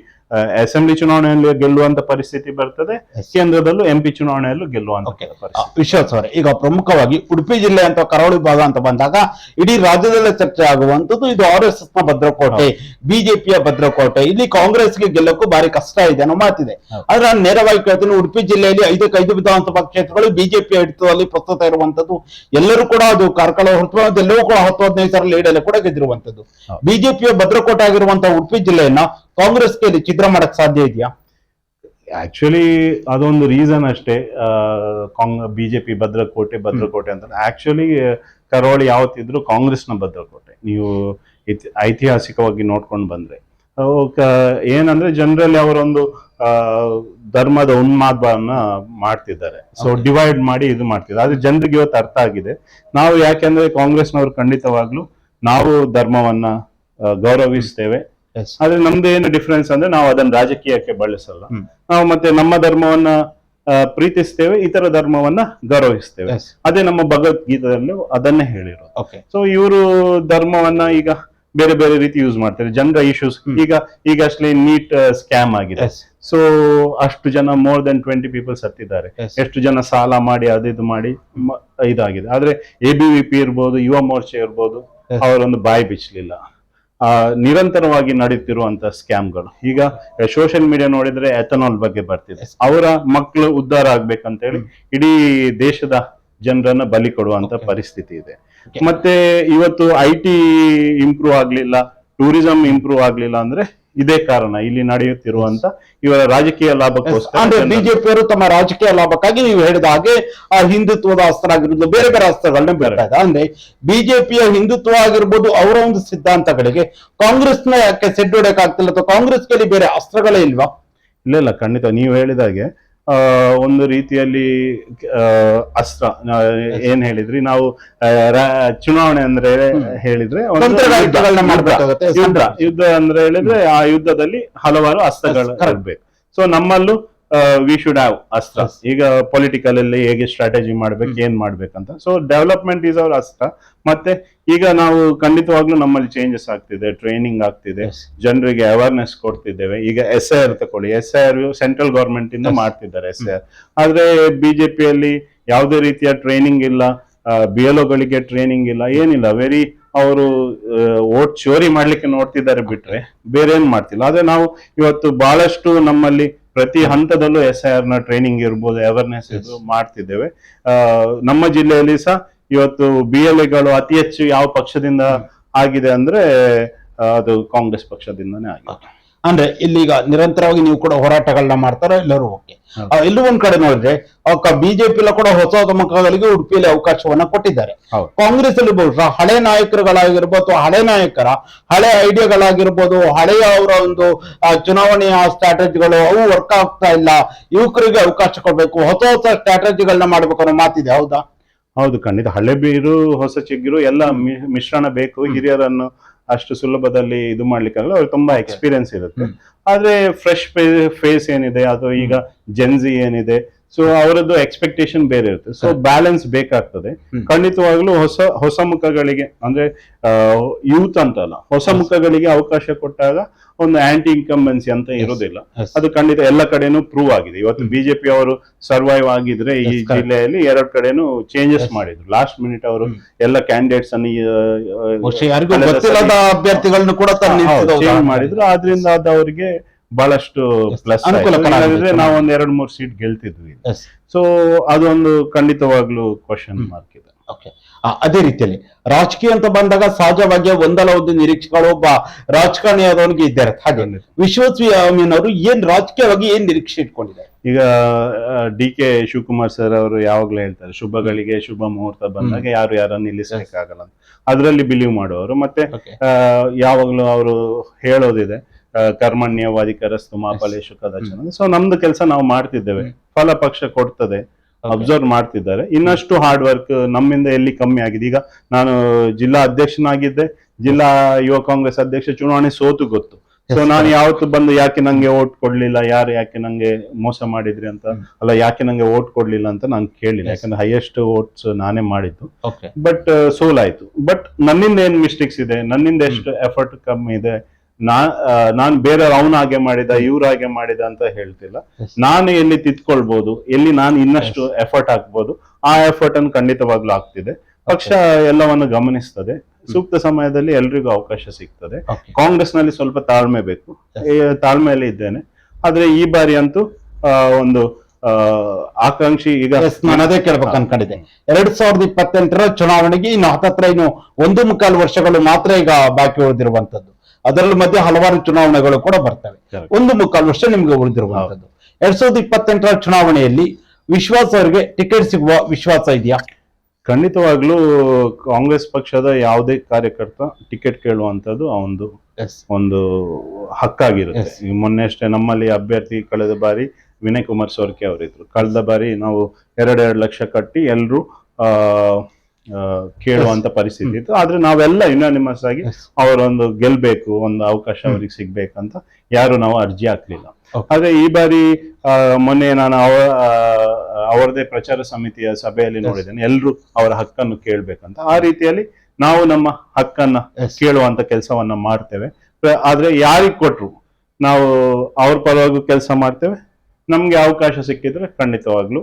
ಅಸೆಂಬ್ಲಿ ಚುನಾವಣೆಯಲ್ಲಿ ಗೆಲ್ಲುವಂತ ಪರಿಸ್ಥಿತಿ ಬರ್ತದೆ, ಕೇಂದ್ರದಲ್ಲೂ MP ಚುನಾವಣೆಯಲ್ಲೂ ಗೆಲ್ಲುವಂತ ಪರಿಸ್ಥಿತಿ. ವಿಶ್ವಾಸ್ ಅವರೇ, ಈಗ ಪ್ರಮುಖವಾಗಿ ಉಡುಪಿ ಜಿಲ್ಲೆ ಅಂತ ಕರಾವಳಿ ಭಾಗ ಅಂತ ಬಂದಾಗ ಇಡೀ ರಾಜ್ಯದಲ್ಲೇ ಚರ್ಚೆ ಆಗುವಂತದ್ದು ಇದು RSS ನ ಭದ್ರಕೋಟೆ, ಬಿಜೆಪಿಯ ಭದ್ರಕೋಟೆ. ಇಲ್ಲಿ ಕಾಂಗ್ರೆಸ್ಗೆ ಗೆಲ್ಲಕ್ಕೂ ಭಾರಿ ಕಷ್ಟ ಇದೆ ಅನ್ನೋ ಮಾತಿದೆ. ಆದ್ರೆ ನಾನು ನೇರವಾಗಿ ಕೇಳ್ತೀನಿ, ಉಡುಪಿ ಜಿಲ್ಲೆಯಲ್ಲಿ 5 ವಿಧಾನಸಭಾ ಕ್ಷೇತ್ರಗಳು ಬಿಜೆಪಿ ಹಿಡಿತದಲ್ಲಿ ಪ್ರಸ್ತುತ ಇರುವಂತದ್ದು. ಎಲ್ಲರೂ ಕೂಡ ಅದು ಕಾರ್ಕಳ ಹೊರತು ಎಲ್ಲವೂ ಕೂಡ 10-15 ಸಾವಿರ ಲೀಡಲ್ಲಿ ಕೂಡ ಗೆದ್ದಿರುವಂತದ್ದು. ಬಿಜೆಪಿಯ ಭದ್ರಕೋಟೆ ಆಗಿರುವಂತಹ ಉಡುಪಿ ಜಿಲ್ಲೆಯನ್ನ ಕಾಂಗ್ರೆಸ್ಗೆ ಛಿದ್ರ ಮಾಡಕ್ ಸಾಧ್ಯ ಇದೆಯಾ? ಆಕ್ಚುಲಿ ಅದೊಂದು ರೀಸನ್ ಅಷ್ಟೇ. ಬಿಜೆಪಿ ಭದ್ರಕೋಟೆ ಅಂತ. ಆಕ್ಚುಲಿ ಕರಾವಳಿ ಯಾವತ್ತಿದ್ರು ಕಾಂಗ್ರೆಸ್ನ ಭದ್ರಕೋಟೆ. ನೀವು ಐತಿಹಾಸಿಕವಾಗಿ ನೋಡ್ಕೊಂಡು ಬಂದ್ರೆ ಏನಂದ್ರೆ ಜನರಲ್ಲಿ ಅವರೊಂದು ಧರ್ಮದ ಉನ್ಮಾದವನ್ನ ಮಾಡ್ತಿದ್ದಾರೆ. ಸೊ ಡಿವೈಡ್ ಮಾಡಿ ಇದು ಮಾಡ್ತಿದ್ದಾರೆ. ಆದ್ರೆ ಜನರಿಗೆ ಇವತ್ತು ಅರ್ಥ ಆಗಿದೆ. ನಾವು ಯಾಕೆಂದ್ರೆ ಕಾಂಗ್ರೆಸ್ನವರು ಖಂಡಿತವಾಗ್ಲೂ ನಾವು ಧರ್ಮವನ್ನ ಗೌರವಿಸ್ತೇವೆ. ಆದ್ರೆ ನಮ್ದು ಏನು ಡಿಫ್ರೆನ್ಸ್ ಅಂದ್ರೆ ನಾವು ಅದನ್ನ ರಾಜಕೀಯಕ್ಕೆ ಬಳಸಲ್ಲ. ನಾವು ಮತ್ತೆ ನಮ್ಮ ಧರ್ಮವನ್ನ ಪ್ರೀತಿಸ್ತೇವೆ, ಇತರ ಧರ್ಮವನ್ನ ಗೌರವಿಸ್ತೇವೆ. ಅದೇ ನಮ್ಮ ಭಗವದ್ಗೀತೆಯಲ್ಲೂ ಅದನ್ನೇ ಹೇಳಿರೋದು. ಸೊ ಇವರು ಧರ್ಮವನ್ನ ಈಗ ಬೇರೆ ಬೇರೆ ರೀತಿ ಯೂಸ್ ಮಾಡ್ತಾರೆ. ಜನರ ಇಶ್ಯೂಸ್ ಈಗಷ್ಟೇ ನೀಟ್ ಸ್ಕ್ಯಾಮ್ ಆಗಿದೆ. ಸೊ ಅಷ್ಟು ಜನ more than 20 people ಸತ್ತಿದ್ದಾರೆ. ಎಷ್ಟು ಜನ ಸಾಲ ಮಾಡಿ ಇದು ಮಾಡಿ ಇದಾಗಿದೆ. ಆದ್ರೆ ABVP ಇರ್ಬೋದು, ಯುವ ಮೋರ್ಚೆ ಇರ್ಬೋದು, ಅವರೊಂದು ಬಾಯಿ ಬಿಚ್ಚಲಿಲ್ಲ. ನಿರಂತರವಾಗಿ ನಡೀತಿರುವಂತ ಸ್ಕ್ಯಾಮ್ಗಳು. ಈಗ ಸೋಷಿಯಲ್ ಮೀಡಿಯಾ ನೋಡಿದ್ರೆ ಎಥನಾಲ್ ಬಗ್ಗೆ ಬರ್ತಿದೆ, ಅವರ ಮಕ್ಕಳು ಉದ್ಧಾರ ಆಗ್ಬೇಕಂತ ಹೇಳಿ ಇಡೀ ದೇಶದ ಜನರನ್ನ ಬಲಿ ಕೊಡುವಂತ ಪರಿಸ್ಥಿತಿ ಇದೆ. ಮತ್ತೆ ಇವತ್ತು IT ಇಂಪ್ರೂವ್ ಆಗ್ಲಿಲ್ಲ, ಟೂರಿಸಂ ಇಂಪ್ರೂವ್ ಆಗ್ಲಿಲ್ಲ ಅಂದ್ರೆ ಇದೇ ಕಾರಣ. ಇಲ್ಲಿ ನಡೆಯುತ್ತಿರುವಂತ ಇವರ ರಾಜಕೀಯ ಲಾಭಕ್ಕೋಸ್ಕರ ಅಂದ್ರೆ ಬಿಜೆಪಿಯವರು ತಮ್ಮ ರಾಜಕೀಯ ಲಾಭಕ್ಕಾಗಿ ನೀವು ಹೇಳಿದ ಹಾಗೆ ಆ ಹಿಂದುತ್ವದ ಅಸ್ತ್ರ ಆಗಿರ್ಬೋದು, ಬೇರೆ ಬೇರೆ ಅಸ್ತ್ರಗಳನ್ನ ಬಿಡ್ತಾ ಇದೆ. ಅಂದ್ರೆ ಬಿಜೆಪಿಯ ಹಿಂದುತ್ವ ಆಗಿರ್ಬೋದು, ಅವರ ಒಂದು ಸಿದ್ಧಾಂತಗಳಿಗೆ ಕಾಂಗ್ರೆಸ್ನ ಯಾಕೆ ಸೆಡ್ಡೊಡಕ್ಕಾಗ್ತಿಲ್ಲ, ಅಥವಾ ಕಾಂಗ್ರೆಸ್ಗೆ ಬೇರೆ ಅಸ್ತ್ರಗಳೇ ಇಲ್ವಾ? ಇಲ್ಲ, ಖಂಡಿತ ನೀವು ಹೇಳಿದಾಗೆ ಒಂದು ರೀತಿಯಲ್ಲಿ ಅಸ್ತ್ರ ಏನ್ ಹೇಳಿದ್ರಿ ನಾವು, ಚುನಾವಣೆ ಅಂದ್ರೆ ಹೇಳಿದ್ರೆ ಯುದ್ಧ ಅಂದ್ರೆ ಹೇಳಿದ್ರೆ ಆ ಯುದ್ಧದಲ್ಲಿ ಹಲವಾರು ಅಸ್ತ್ರಗಳು ಇರ್ಬೇಕು. ಸೊ ನಮ್ಮಲ್ಲೂ ವಿ ಶುಡ್ ಹ್ಯಾವ್ ಅಸ್ತ್ರ. ಈಗ ಪೊಲಿಟಿಕಲ್ ಅಲ್ಲಿ ಹೇಗೆ ಸ್ಟ್ರಾಟಜಿ ಮಾಡ್ಬೇಕು, ಏನ್ ಮಾಡ್ಬೇಕಂತ. ಸೊ ಡೆವಲಪ್ಮೆಂಟ್ ಈಸ್ ಅವರ್ ಅಸ್ತ್ರ. ಮತ್ತೆ ಈಗ ನಾವು ಖಂಡಿತವಾಗ್ಲೂ ನಮ್ಮಲ್ಲಿ ಚೇಂಜಸ್ ಆಗ್ತಿದೆ, ಟ್ರೈನಿಂಗ್ ಆಗ್ತಿದೆ, ಜನರಿಗೆ ಅವೇರ್ನೆಸ್ ಕೊಡ್ತಿದ್ದೇವೆ. ಈಗ SIR ತಕೊಳ್ಳಿ, SIR ಸೆಂಟ್ರಲ್ ಗವರ್ಮೆಂಟ್ ಇಂದ ಮಾಡ್ತಿದ್ದಾರೆ SIR. ಆದ್ರೆ ಬಿಜೆಪಿಯಲ್ಲಿ ಯಾವುದೇ ರೀತಿಯ ಟ್ರೈನಿಂಗ್ ಇಲ್ಲ, BLOಗಳಿಗೆ ಟ್ರೈನಿಂಗ್ ಇಲ್ಲ, ಏನಿಲ್ಲ. ಅವರು ವೋಟ್ ಚೋರಿ ಮಾಡ್ಲಿಕ್ಕೆ ನೋಡ್ತಿದ್ದಾರೆ ಬಿಟ್ರೆ ಬೇರೆ ಏನ್ ಮಾಡ್ತಿಲ್ಲ. ಆದ್ರೆ ನಾವು ಇವತ್ತು ಬಹಳಷ್ಟು ನಮ್ಮಲ್ಲಿ ಪ್ರತಿ ಹಂತದಲ್ಲೂ SIR ನ ಟ್ರೈನಿಂಗ್ ಇರ್ಬೋದು, ಅವೇರ್ನೆಸ್ ಮಾಡ್ತಿದ್ದೇವೆ. ನಮ್ಮ ಜಿಲ್ಲೆಯಲ್ಲಿ ಸಹ ಇವತ್ತು BLAಗಳು ಅತಿ ಹೆಚ್ಚು ಯಾವ ಪಕ್ಷದಿಂದ ಆಗಿದೆ ಅಂದ್ರೆ ಅದು ಕಾಂಗ್ರೆಸ್ ಪಕ್ಷದಿಂದನೇ ಆಗಿದೆ. ಅಂದ್ರೆ ಇಲ್ಲಿಗ ನಿರಂತರವಾಗಿ ನೀವು ಕೂಡ ಹೋರಾಟಗಳನ್ನ ಮಾಡ್ತಾರ ಎಲ್ಲರೂ. ಓಕೆ, ಎಲ್ಲೂ ಒಂದ್ ಕಡೆ ನೋಡಿದ್ರೆ ಬಿಜೆಪಿ ಕೂಡ ಹೊಸ ಮುಖಗಳಿಗೆ ಉಡುಪಿಯಲ್ಲಿ ಅವಕಾಶವನ್ನ ಕೊಟ್ಟಿದ್ದಾರೆ. ಕಾಂಗ್ರೆಸ್ ಅಲ್ಲಿ ಬಹುಶಃ ಹಳೆ ನಾಯಕರುಗಳಾಗಿರ್ಬೋದು, ಹಳೆ ನಾಯಕರ ಹಳೆ ಐಡಿಯಾಗಳಾಗಿರ್ಬೋದು, ಹಳೆಯ ಅವರ ಒಂದು ಚುನಾವಣೆಯ ಸ್ಟ್ರಾಟಜಿಗಳು ಅವು ವರ್ಕ್ ಆಗ್ತಾ ಇಲ್ಲ, ಯುವಕರಿಗೆ ಅವಕಾಶ ಕೊಡ್ಬೇಕು, ಹೊಸ ಹೊಸ ಸ್ಟ್ರಾಟಜಿಗಳನ್ನ ಮಾಡ್ಬೇಕು ಅನ್ನೋ ಮಾತಿದೆ. ಹೌದಾ? ಹೌದು, ಖಂಡಿತ. ಹಳೆ ಬೀರು ಹೊಸ ಚಿಗುರು ಎಲ್ಲ ಮಿಶ್ರಣ ಬೇಕು. ಹಿರಿಯರನ್ನು ಅಷ್ಟು ಸುಲಭದಲ್ಲಿ ಇದು ಮಾಡ್ಲಿಕ್ಕಾಗಲ್ಲ, ಅವ್ರಿಗೆ ತುಂಬಾ ಎಕ್ಸ್ಪೀರಿಯನ್ಸ್ ಇರುತ್ತೆ. ಆದ್ರೆ ಫ್ರೆಶ್ ಫೇಸ್ ಏನಿದೆ, ಅಥವಾ ಈಗ ಜೆನ್ಜಿ ಏನಿದೆ, ಸೊ ಅವರದ್ದು ಎಕ್ಸ್ಪೆಕ್ಟೇಷನ್ ಬೇರೆ ಇರುತ್ತೆ. ಸೊ ಬ್ಯಾಲೆನ್ಸ್ ಬೇಕಾಗ್ತದೆ ಖಂಡಿತವಾಗ್ಲೂ. ಹೊಸ ಮುಖಗಳಿಗೆ ಅಂದ್ರೆ ಯೂತ್ ಅಂತಲ್ಲ, ಹೊಸ ಮುಖಗಳಿಗೆ ಅವಕಾಶ ಕೊಟ್ಟಾಗ ಒಂದು ಆಂಟಿ ಇನ್ಕಂಬೆನ್ಸಿ ಅಂತ ಇರೋದಿಲ್ಲ. ಅದು ಖಂಡಿತ ಎಲ್ಲ ಕಡೆನೂ ಪ್ರೂವ್ ಆಗಿದೆ. ಇವತ್ತು ಬಿಜೆಪಿ ಅವರು ಸರ್ವೈವ್ ಆಗಿದ್ರೆ ಈ ಜಿಲ್ಲೆಯಲ್ಲಿ 2 ಕಡೆನೂ ಚೇಂಜಸ್ ಮಾಡಿದ್ರು. ಲಾಸ್ಟ್ ಮಿನಿಟ್ ಅವರು ಎಲ್ಲ ಕ್ಯಾಂಡಿಡೇಟ್ಸ್ ಅನ್ನು ಅಭ್ಯರ್ಥಿಗಳನ್ನು ಕೂಡ ಚೇಂಜ್ ಮಾಡಿದ್ರು. ಆದ್ರಿಂದ ಅದು ಅವರಿಗೆ ಬಹಳಷ್ಟು ಪ್ಲಸ್. ನಾವು ಒಂದ್ 2-3 ಸೀಟ್ ಗೆಲ್ತಿದ್ವಿ. ಸೊ ಅದೊಂದು ಖಂಡಿತವಾಗ್ಲೂ ಕ್ವಶನ್ ಮಾರ್ಕ್ ಇದೆ. ಅದೇ ರೀತಿಯಲ್ಲಿ ರಾಜಕೀಯ ಅಂತ ಬಂದಾಗ ಸಹಜವಾಗಿ ಒಂದಲ್ಲ ಒಂದು ನಿರೀಕ್ಷೆಗಳು ಒಬ್ಬ ರಾಜಕಾರಣಿ ಆದವನಿಗೆ ಇದ್ದಾರೆ. ಹಾಗೆ ವಿಶ್ವಸ್ವಿ ಅವರು ಏನ್ ರಾಜಕೀಯವಾಗಿ ಏನ್ ನಿರೀಕ್ಷೆ ಇಟ್ಕೊಂಡಿದ್ದಾರೆ? ಈಗ DK ಶಿವಕುಮಾರ್ ಸರ್ ಅವರು ಯಾವಾಗ್ಲೂ ಹೇಳ್ತಾರೆ, ಶುಭಗಳಿಗೆ ಶುಭ ಮುಹೂರ್ತ ಬಂದಾಗ ಯಾರನ್ನು ನಿಲ್ಲಿಸಬೇಕಾಗಲ್ಲ ಅಂತ. ಅದರಲ್ಲಿ ಬಿಲೀವ್ ಮಾಡುವವರು. ಮತ್ತೆ ಯಾವಾಗ್ಲೂ ಅವರು ಹೇಳೋದಿದೆ, ಕರ್ಮಣ್ಯವಾಧಿಕರಸ್ತು ಮಾ ಫಲೇಷು ಕದಾಚನ. ಸೊ ನಮ್ದು ಕೆಲಸ ನಾವು ಮಾಡ್ತಿದ್ದೇವೆ, ಫಲ ಪಕ್ಷ ಕೊಡ್ತದೆ, ಅಬ್ಸರ್ವ್ ಮಾಡ್ತಿದ್ದಾರೆ. ಇನ್ನಷ್ಟು ಹಾರ್ಡ್ ವರ್ಕ್ ನಮ್ಮಿಂದ ಎಲ್ಲಿ ಕಮ್ಮಿ ಆಗಿದೆ. ಈಗ ನಾನು ಜಿಲ್ಲಾ ಅಧ್ಯಕ್ಷನಾಗಿದ್ದೆ, ಜಿಲ್ಲಾ ಯುವ ಕಾಂಗ್ರೆಸ್ ಅಧ್ಯಕ್ಷ ಚುನಾವಣೆ ಸೋತು ಗೊತ್ತು. ಸೊ ನಾನು ಯಾವತ್ತು ಬಂದು ಯಾಕೆ ನಂಗೆ ಓಟ್ ಕೊಡ್ಲಿಲ್ಲ, ಯಾರು ಯಾಕೆ ನಂಗೆ ಮೋಸ ಮಾಡಿದ್ರಿ ಅಂತ ಅಲ್ಲ, ಯಾಕೆ ನಂಗೆ ಓಟ್ ಕೊಡ್ಲಿಲ್ಲ ಅಂತ ನಂಗೆ ಕೇಳಿಲ್ಲ. ಯಾಕಂದ್ರೆ ಹೈಯೆಸ್ಟ್ ಓಟ್ಸ್ ನಾನೇ ಮಾಡಿದ್ದು. ಬಟ್ ಸೋಲಾಯ್ತು. ಬಟ್ ನನ್ನಿಂದ ಏನ್ ಮಿಸ್ಟೇಕ್ಸ್ ಇದೆ, ನನ್ನಿಂದ ಎಷ್ಟು ಎಫರ್ಟ್ ಕಮ್ಮಿ ಇದೆ, ನಾನ್ ಬೇರೆ ಅವನ ಹಾಗೆ ಮಾಡಿದ, ಇವ್ರ ಹಾಗೆ ಮಾಡಿದ ಅಂತ ಹೇಳ್ತಿಲ್ಲ. ನಾನು ಎಲ್ಲಿ ತಿದ್ಕೊಳ್ಬಹುದು, ಎಲ್ಲಿ ನಾನು ಇನ್ನಷ್ಟು ಎಫರ್ಟ್ ಹಾಕ್ಬೋದು, ಆ ಎಫರ್ಟ್ ಅನ್ನು ಖಂಡಿತವಾಗ್ಲೂ ಆಗ್ತಿದೆ. ಪಕ್ಷ ಎಲ್ಲವನ್ನು ಗಮನಿಸ್ತದೆ. ಸೂಕ್ತ ಸಮಯದಲ್ಲಿ ಎಲ್ರಿಗೂ ಅವಕಾಶ ಸಿಗ್ತದೆ. ಕಾಂಗ್ರೆಸ್ ನಲ್ಲಿ ಸ್ವಲ್ಪ ತಾಳ್ಮೆ ಬೇಕು, ತಾಳ್ಮೆಯಲ್ಲಿ ಇದ್ದೇನೆ. ಆದ್ರೆ ಈ ಬಾರಿ ಅಂತೂ ಒಂದು ಆಕಾಂಕ್ಷಿ. ಈಗ ನಾನದೇ ಕೇಳ್ಬೇಕು ಅನ್ಕೊಂಡಿದ್ದೆ, 2028ರ ಚುನಾವಣೆಗೆ ಇನ್ನು ಹತ್ತತ್ರ ಇನ್ನು 1.25 ವರ್ಷಗಳು ಮಾತ್ರ ಈಗ ಬಾಕಿ ಉಳಿದಿರುವಂತದ್ದು. ಅದರಲ್ಲಿ ಮಧ್ಯೆ ಹಲವಾರು ಚುನಾವಣೆಗಳು ಕೂಡ ಬರ್ತವೆ. 1.25 ವರ್ಷ ನಿಮ್ಗೆ ಉಳಿದಿರುವಂತದ್ದು. 2028ರ ಚುನಾವಣೆಯಲ್ಲಿ ವಿಶ್ವಾಸ ಅವರಿಗೆ ಟಿಕೆಟ್ ಸಿಗುವ ವಿಶ್ವಾಸ ಇದೆಯಾ? ಖಂಡಿತವಾಗ್ಲೂ ಕಾಂಗ್ರೆಸ್ ಪಕ್ಷದ ಯಾವುದೇ ಕಾರ್ಯಕರ್ತ ಟಿಕೆಟ್ ಕೇಳುವಂತದ್ದು ಒಂದು ಹಕ್ಕಾಗಿರುತ್ತೆ. ಮೊನ್ನೆ ಅಷ್ಟೇ ನಮ್ಮಲ್ಲಿ ಅಭ್ಯರ್ಥಿ ಕಳೆದ ಬಾರಿ ವಿನಯ್ ಕುಮಾರ್ ಸೋರ್ಕೆ ಅವರಿದ್ರು. ಕಳೆದ ಬಾರಿ ನಾವು 2 ಲಕ್ಷ ಕಟ್ಟಿ ಎಲ್ರು ಕೇಳುವಂತ ಪರಿಸ್ಥಿತಿ ಇತ್ತು. ಆದ್ರೆ ನಾವೆಲ್ಲ ಯುನಾನಿಮಸ್ ಆಗಿ ಅವರೊಂದು ಗೆಲ್ಬೇಕು, ಒಂದು ಅವಕಾಶ ಅವ್ರಿಗೆ ಸಿಗ್ಬೇಕಂತ ಯಾರು ನಾವು ಅರ್ಜಿ ಹಾಕ್ಲಿಲ್ಲ. ಆದ್ರೆ ಈ ಬಾರಿ ಮೊನ್ನೆ ನಾನು ಅವರದೇ ಪ್ರಚಾರ ಸಮಿತಿಯ ಸಭೆಯಲ್ಲಿ ನೋಡಿದ್ದೇನೆ, ಎಲ್ರು ಅವರ ಹಕ್ಕನ್ನು ಕೇಳ್ಬೇಕಂತ. ಆ ರೀತಿಯಲ್ಲಿ ನಾವು ನಮ್ಮ ಹಕ್ಕನ್ನ ಕೇಳುವಂತ ಕೆಲಸವನ್ನ ಮಾಡ್ತೇವೆ. ಆದ್ರೆ ಯಾರಿಗ್ ಕೊಟ್ರು ನಾವು ಅವ್ರ ಪರವಾಗಿ ಕೆಲಸ ಮಾಡ್ತೇವೆ. ನಮ್ಗೆ ಅವಕಾಶ ಸಿಕ್ಕಿದ್ರೆ ಖಂಡಿತವಾಗ್ಲು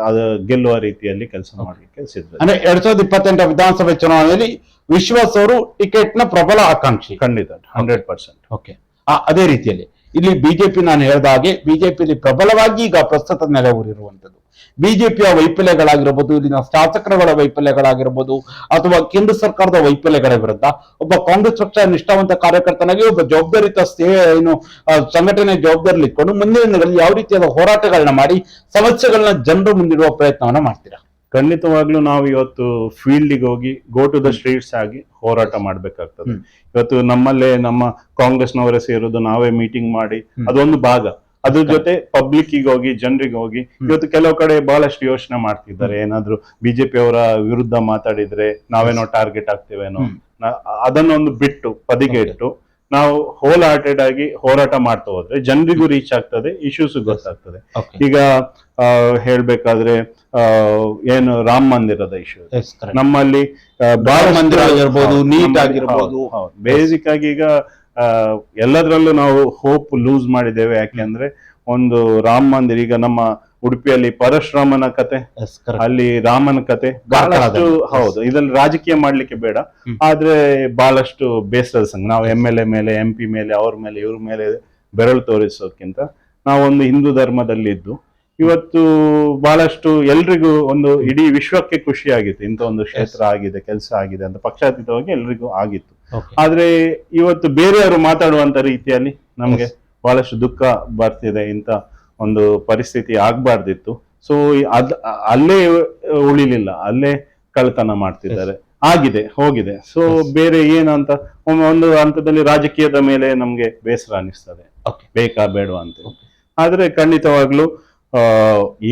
ಅದು ಗೆಲ್ಲುವ ರೀತಿಯಲ್ಲಿ ಕೆಲಸ ಮಾಡಲಿಕ್ಕೆ ಸಿದ್ಧ. ಅಂದ್ರೆ 2028 ವಿಧಾನಸಭೆ ಚುನಾವಣೆಯಲ್ಲಿ ವಿಶ್ವಾಸ್ ಅವರು ಟಿಕೆಟ್ ನ ಪ್ರಬಲ ಆಕಾಂಕ್ಷಿ. ಖಂಡಿತ 100%. ಓಕೆ, ಅದೇ ರೀತಿಯಲ್ಲಿ ಇಲ್ಲಿ ಬಿಜೆಪಿ, ನಾನು ಹೇಳಿದ ಹಾಗೆ ಬಿಜೆಪಿಯಲ್ಲಿ ಪ್ರಬಲವಾಗಿ ಈಗ ಪ್ರಸ್ತುತ ನೆಲೆಯೂರಿರುವಂತದ್ದು ಬಿಜೆಪಿಯ ವೈಫಲ್ಯಗಳಾಗಿರ್ಬೋದು, ಇಲ್ಲಿನ ಶಾಸಕರುಗಳ ವೈಫಲ್ಯಗಳಾಗಿರ್ಬೋದು, ಅಥವಾ ಕೇಂದ್ರ ಸರ್ಕಾರದ ವೈಫಲ್ಯಗಳ ವಿರುದ್ಧ ಒಬ್ಬ ಕಾಂಗ್ರೆಸ್ ಪಕ್ಷ ನಿಷ್ಠಾವಂತ ಕಾರ್ಯಕರ್ತನಾಗಿ ಒಬ್ಬ ಜವಾಬ್ದಾರಿಯುತ ಸಂಘಟನೆ ಜವಾಬ್ದಾರಿ ಇಟ್ಕೊಂಡು ಮುಂದಿನ ದಿನಗಳಲ್ಲಿ ಯಾವ ರೀತಿಯಾದ ಹೋರಾಟಗಳನ್ನ ಮಾಡಿ ಸಮಸ್ಯೆಗಳನ್ನ ಜನರು ಮುಂದಿಡುವ ಪ್ರಯತ್ನವನ್ನ ಮಾಡ್ತೀರಾ? ಖಂಡಿತವಾಗ್ಲೂ ನಾವು ಇವತ್ತು ಫೀಲ್ಡ್ಗೆ ಹೋಗಿ ಗೋ ಟು ದ ಸ್ಟ್ರೀಟ್ಸ್ ಆಗಿ ಹೋರಾಟ ಮಾಡ್ಬೇಕಾಗ್ತದೆ. ಇವತ್ತು ನಮ್ಮಲ್ಲೇ ನಮ್ಮ ಕಾಂಗ್ರೆಸ್ನವರೇ ಸೇರೋದು, ನಾವೇ ಮೀಟಿಂಗ್ ಮಾಡಿ ಅದೊಂದು ಭಾಗ. ಅದ್ರ ಜೊತೆ ಪಬ್ಲಿಕ್ ಹೋಗಿ, ಜನರಿಗೆ ಹೋಗಿ, ಇವತ್ತು ಕೆಲವು ಕಡೆ ಬಹಳಷ್ಟು ಯೋಚನೆ ಮಾಡ್ತಿದ್ದಾರೆ, ಏನಾದ್ರು ಬಿಜೆಪಿ ಅವರ ವಿರುದ್ಧ ಮಾತಾಡಿದ್ರೆ ನಾವೇನೋ ಟಾರ್ಗೆಟ್ ಆಗ್ತೇವೇನೋ, ಅದನ್ನೊಂದು ಬಿಟ್ಟು ಬದಿಗೆ ಇಟ್ಟು ನಾವು ಹೋಲ್ ಹಾರ್ಟೆಡ್ ಆಗಿ ಹೋರಾಟ ಮಾಡ್ತಾ ಹೋದ್ರೆ ಜನರಿಗೂ ರೀಚ್ ಆಗ್ತದೆ, ಇಶ್ಯೂಸ್ ಗೊತ್ತಾಗ್ತದೆ. ಈಗ ಹೇಳ್ಬೇಕಾದ್ರೆ ಏನು ರಾಮ ಮಂದಿರದ ಇಶ್ಯೂ ನಮ್ಮಲ್ಲಿ ಮಂದಿರ ಆಗಿರ್ಬೋದು, ನೀಟ್ ಆಗಿರ್ಬೋದು, ಬೇಸಿಕ್ ಆಗಿ ಈಗ ಎಲ್ಲದರಲ್ಲೂ ನಾವು ಹೋಪ್ ಲೂಸ್ ಮಾಡಿದ್ದೇವೆ. ಯಾಕೆಂದ್ರೆ ಒಂದು ರಾಮ ಮಂದಿರ, ಈಗ ನಮ್ಮ ಉಡುಪಿಯಲ್ಲಿ ಪರಶುರಾಮನ ಕತೆ, ಅಲ್ಲಿ ರಾಮನ ಕತೆ ಬಹಳಷ್ಟು, ಹೌದು, ಇದ್ರಲ್ಲಿ ರಾಜಕೀಯ ಮಾಡ್ಲಿಕ್ಕೆ ಬೇಡ, ಆದ್ರೆ ಬಹಳಷ್ಟು ಬೇಸರದ ಸಂಘ. ನಾವು MLA ಮೇಲೆ, MP ಮೇಲೆ, ಅವ್ರ ಮೇಲೆ, ಇವ್ರ ಮೇಲೆ ಬೆರಳು ತೋರಿಸೋದ್ಕಿಂತ ನಾವೊಂದು ಹಿಂದೂ ಧರ್ಮದಲ್ಲಿ ಇದ್ದು ಇವತ್ತು ಬಹಳಷ್ಟು ಎಲ್ರಿಗೂ ಒಂದು ಇಡೀ ವಿಶ್ವಕ್ಕೆ ಖುಷಿ ಆಗಿತ್ತು, ಇಂಥ ಒಂದು ಕ್ಷೇತ್ರ ಆಗಿದೆ, ಕೆಲಸ ಆಗಿದೆ ಅಂತ ಪಕ್ಷಾತೀತವಾಗಿ ಎಲ್ರಿಗೂ ಆಗಿತ್ತು. ಆದ್ರೆ ಇವತ್ತು ಬೇರೆಯವರು ಮಾತಾಡುವಂತ ರೀತಿಯಲ್ಲಿ ನಮ್ಗೆ ಬಹಳಷ್ಟು ದುಃಖ ಬರ್ತಿದೆ. ಇಂಥ ಒಂದು ಪರಿಸ್ಥಿತಿ ಆಗ್ಬಾರ್ದಿತ್ತು. ಸೊ ಅಲ್ಲೇ ಉಳಿಲಿಲ್ಲ, ಅಲ್ಲೇ ಕಳ್ತನ ಮಾಡ್ತಿದ್ದಾರೆ, ಆಗಿದೆ, ಹೋಗಿದೆ. ಸೊ ಬೇರೆ ಏನಂತ ಒಂದು ಹಂತದಲ್ಲಿ ರಾಜಕೀಯದ ಮೇಲೆ ನಮ್ಗೆ ಬೇಸರ ಅನಿಸ್ತದೆ, ಬೇಕಾ ಬೇಡ ಅಂತ. ಆದ್ರೆ ಖಂಡಿತವಾಗ್ಲೂ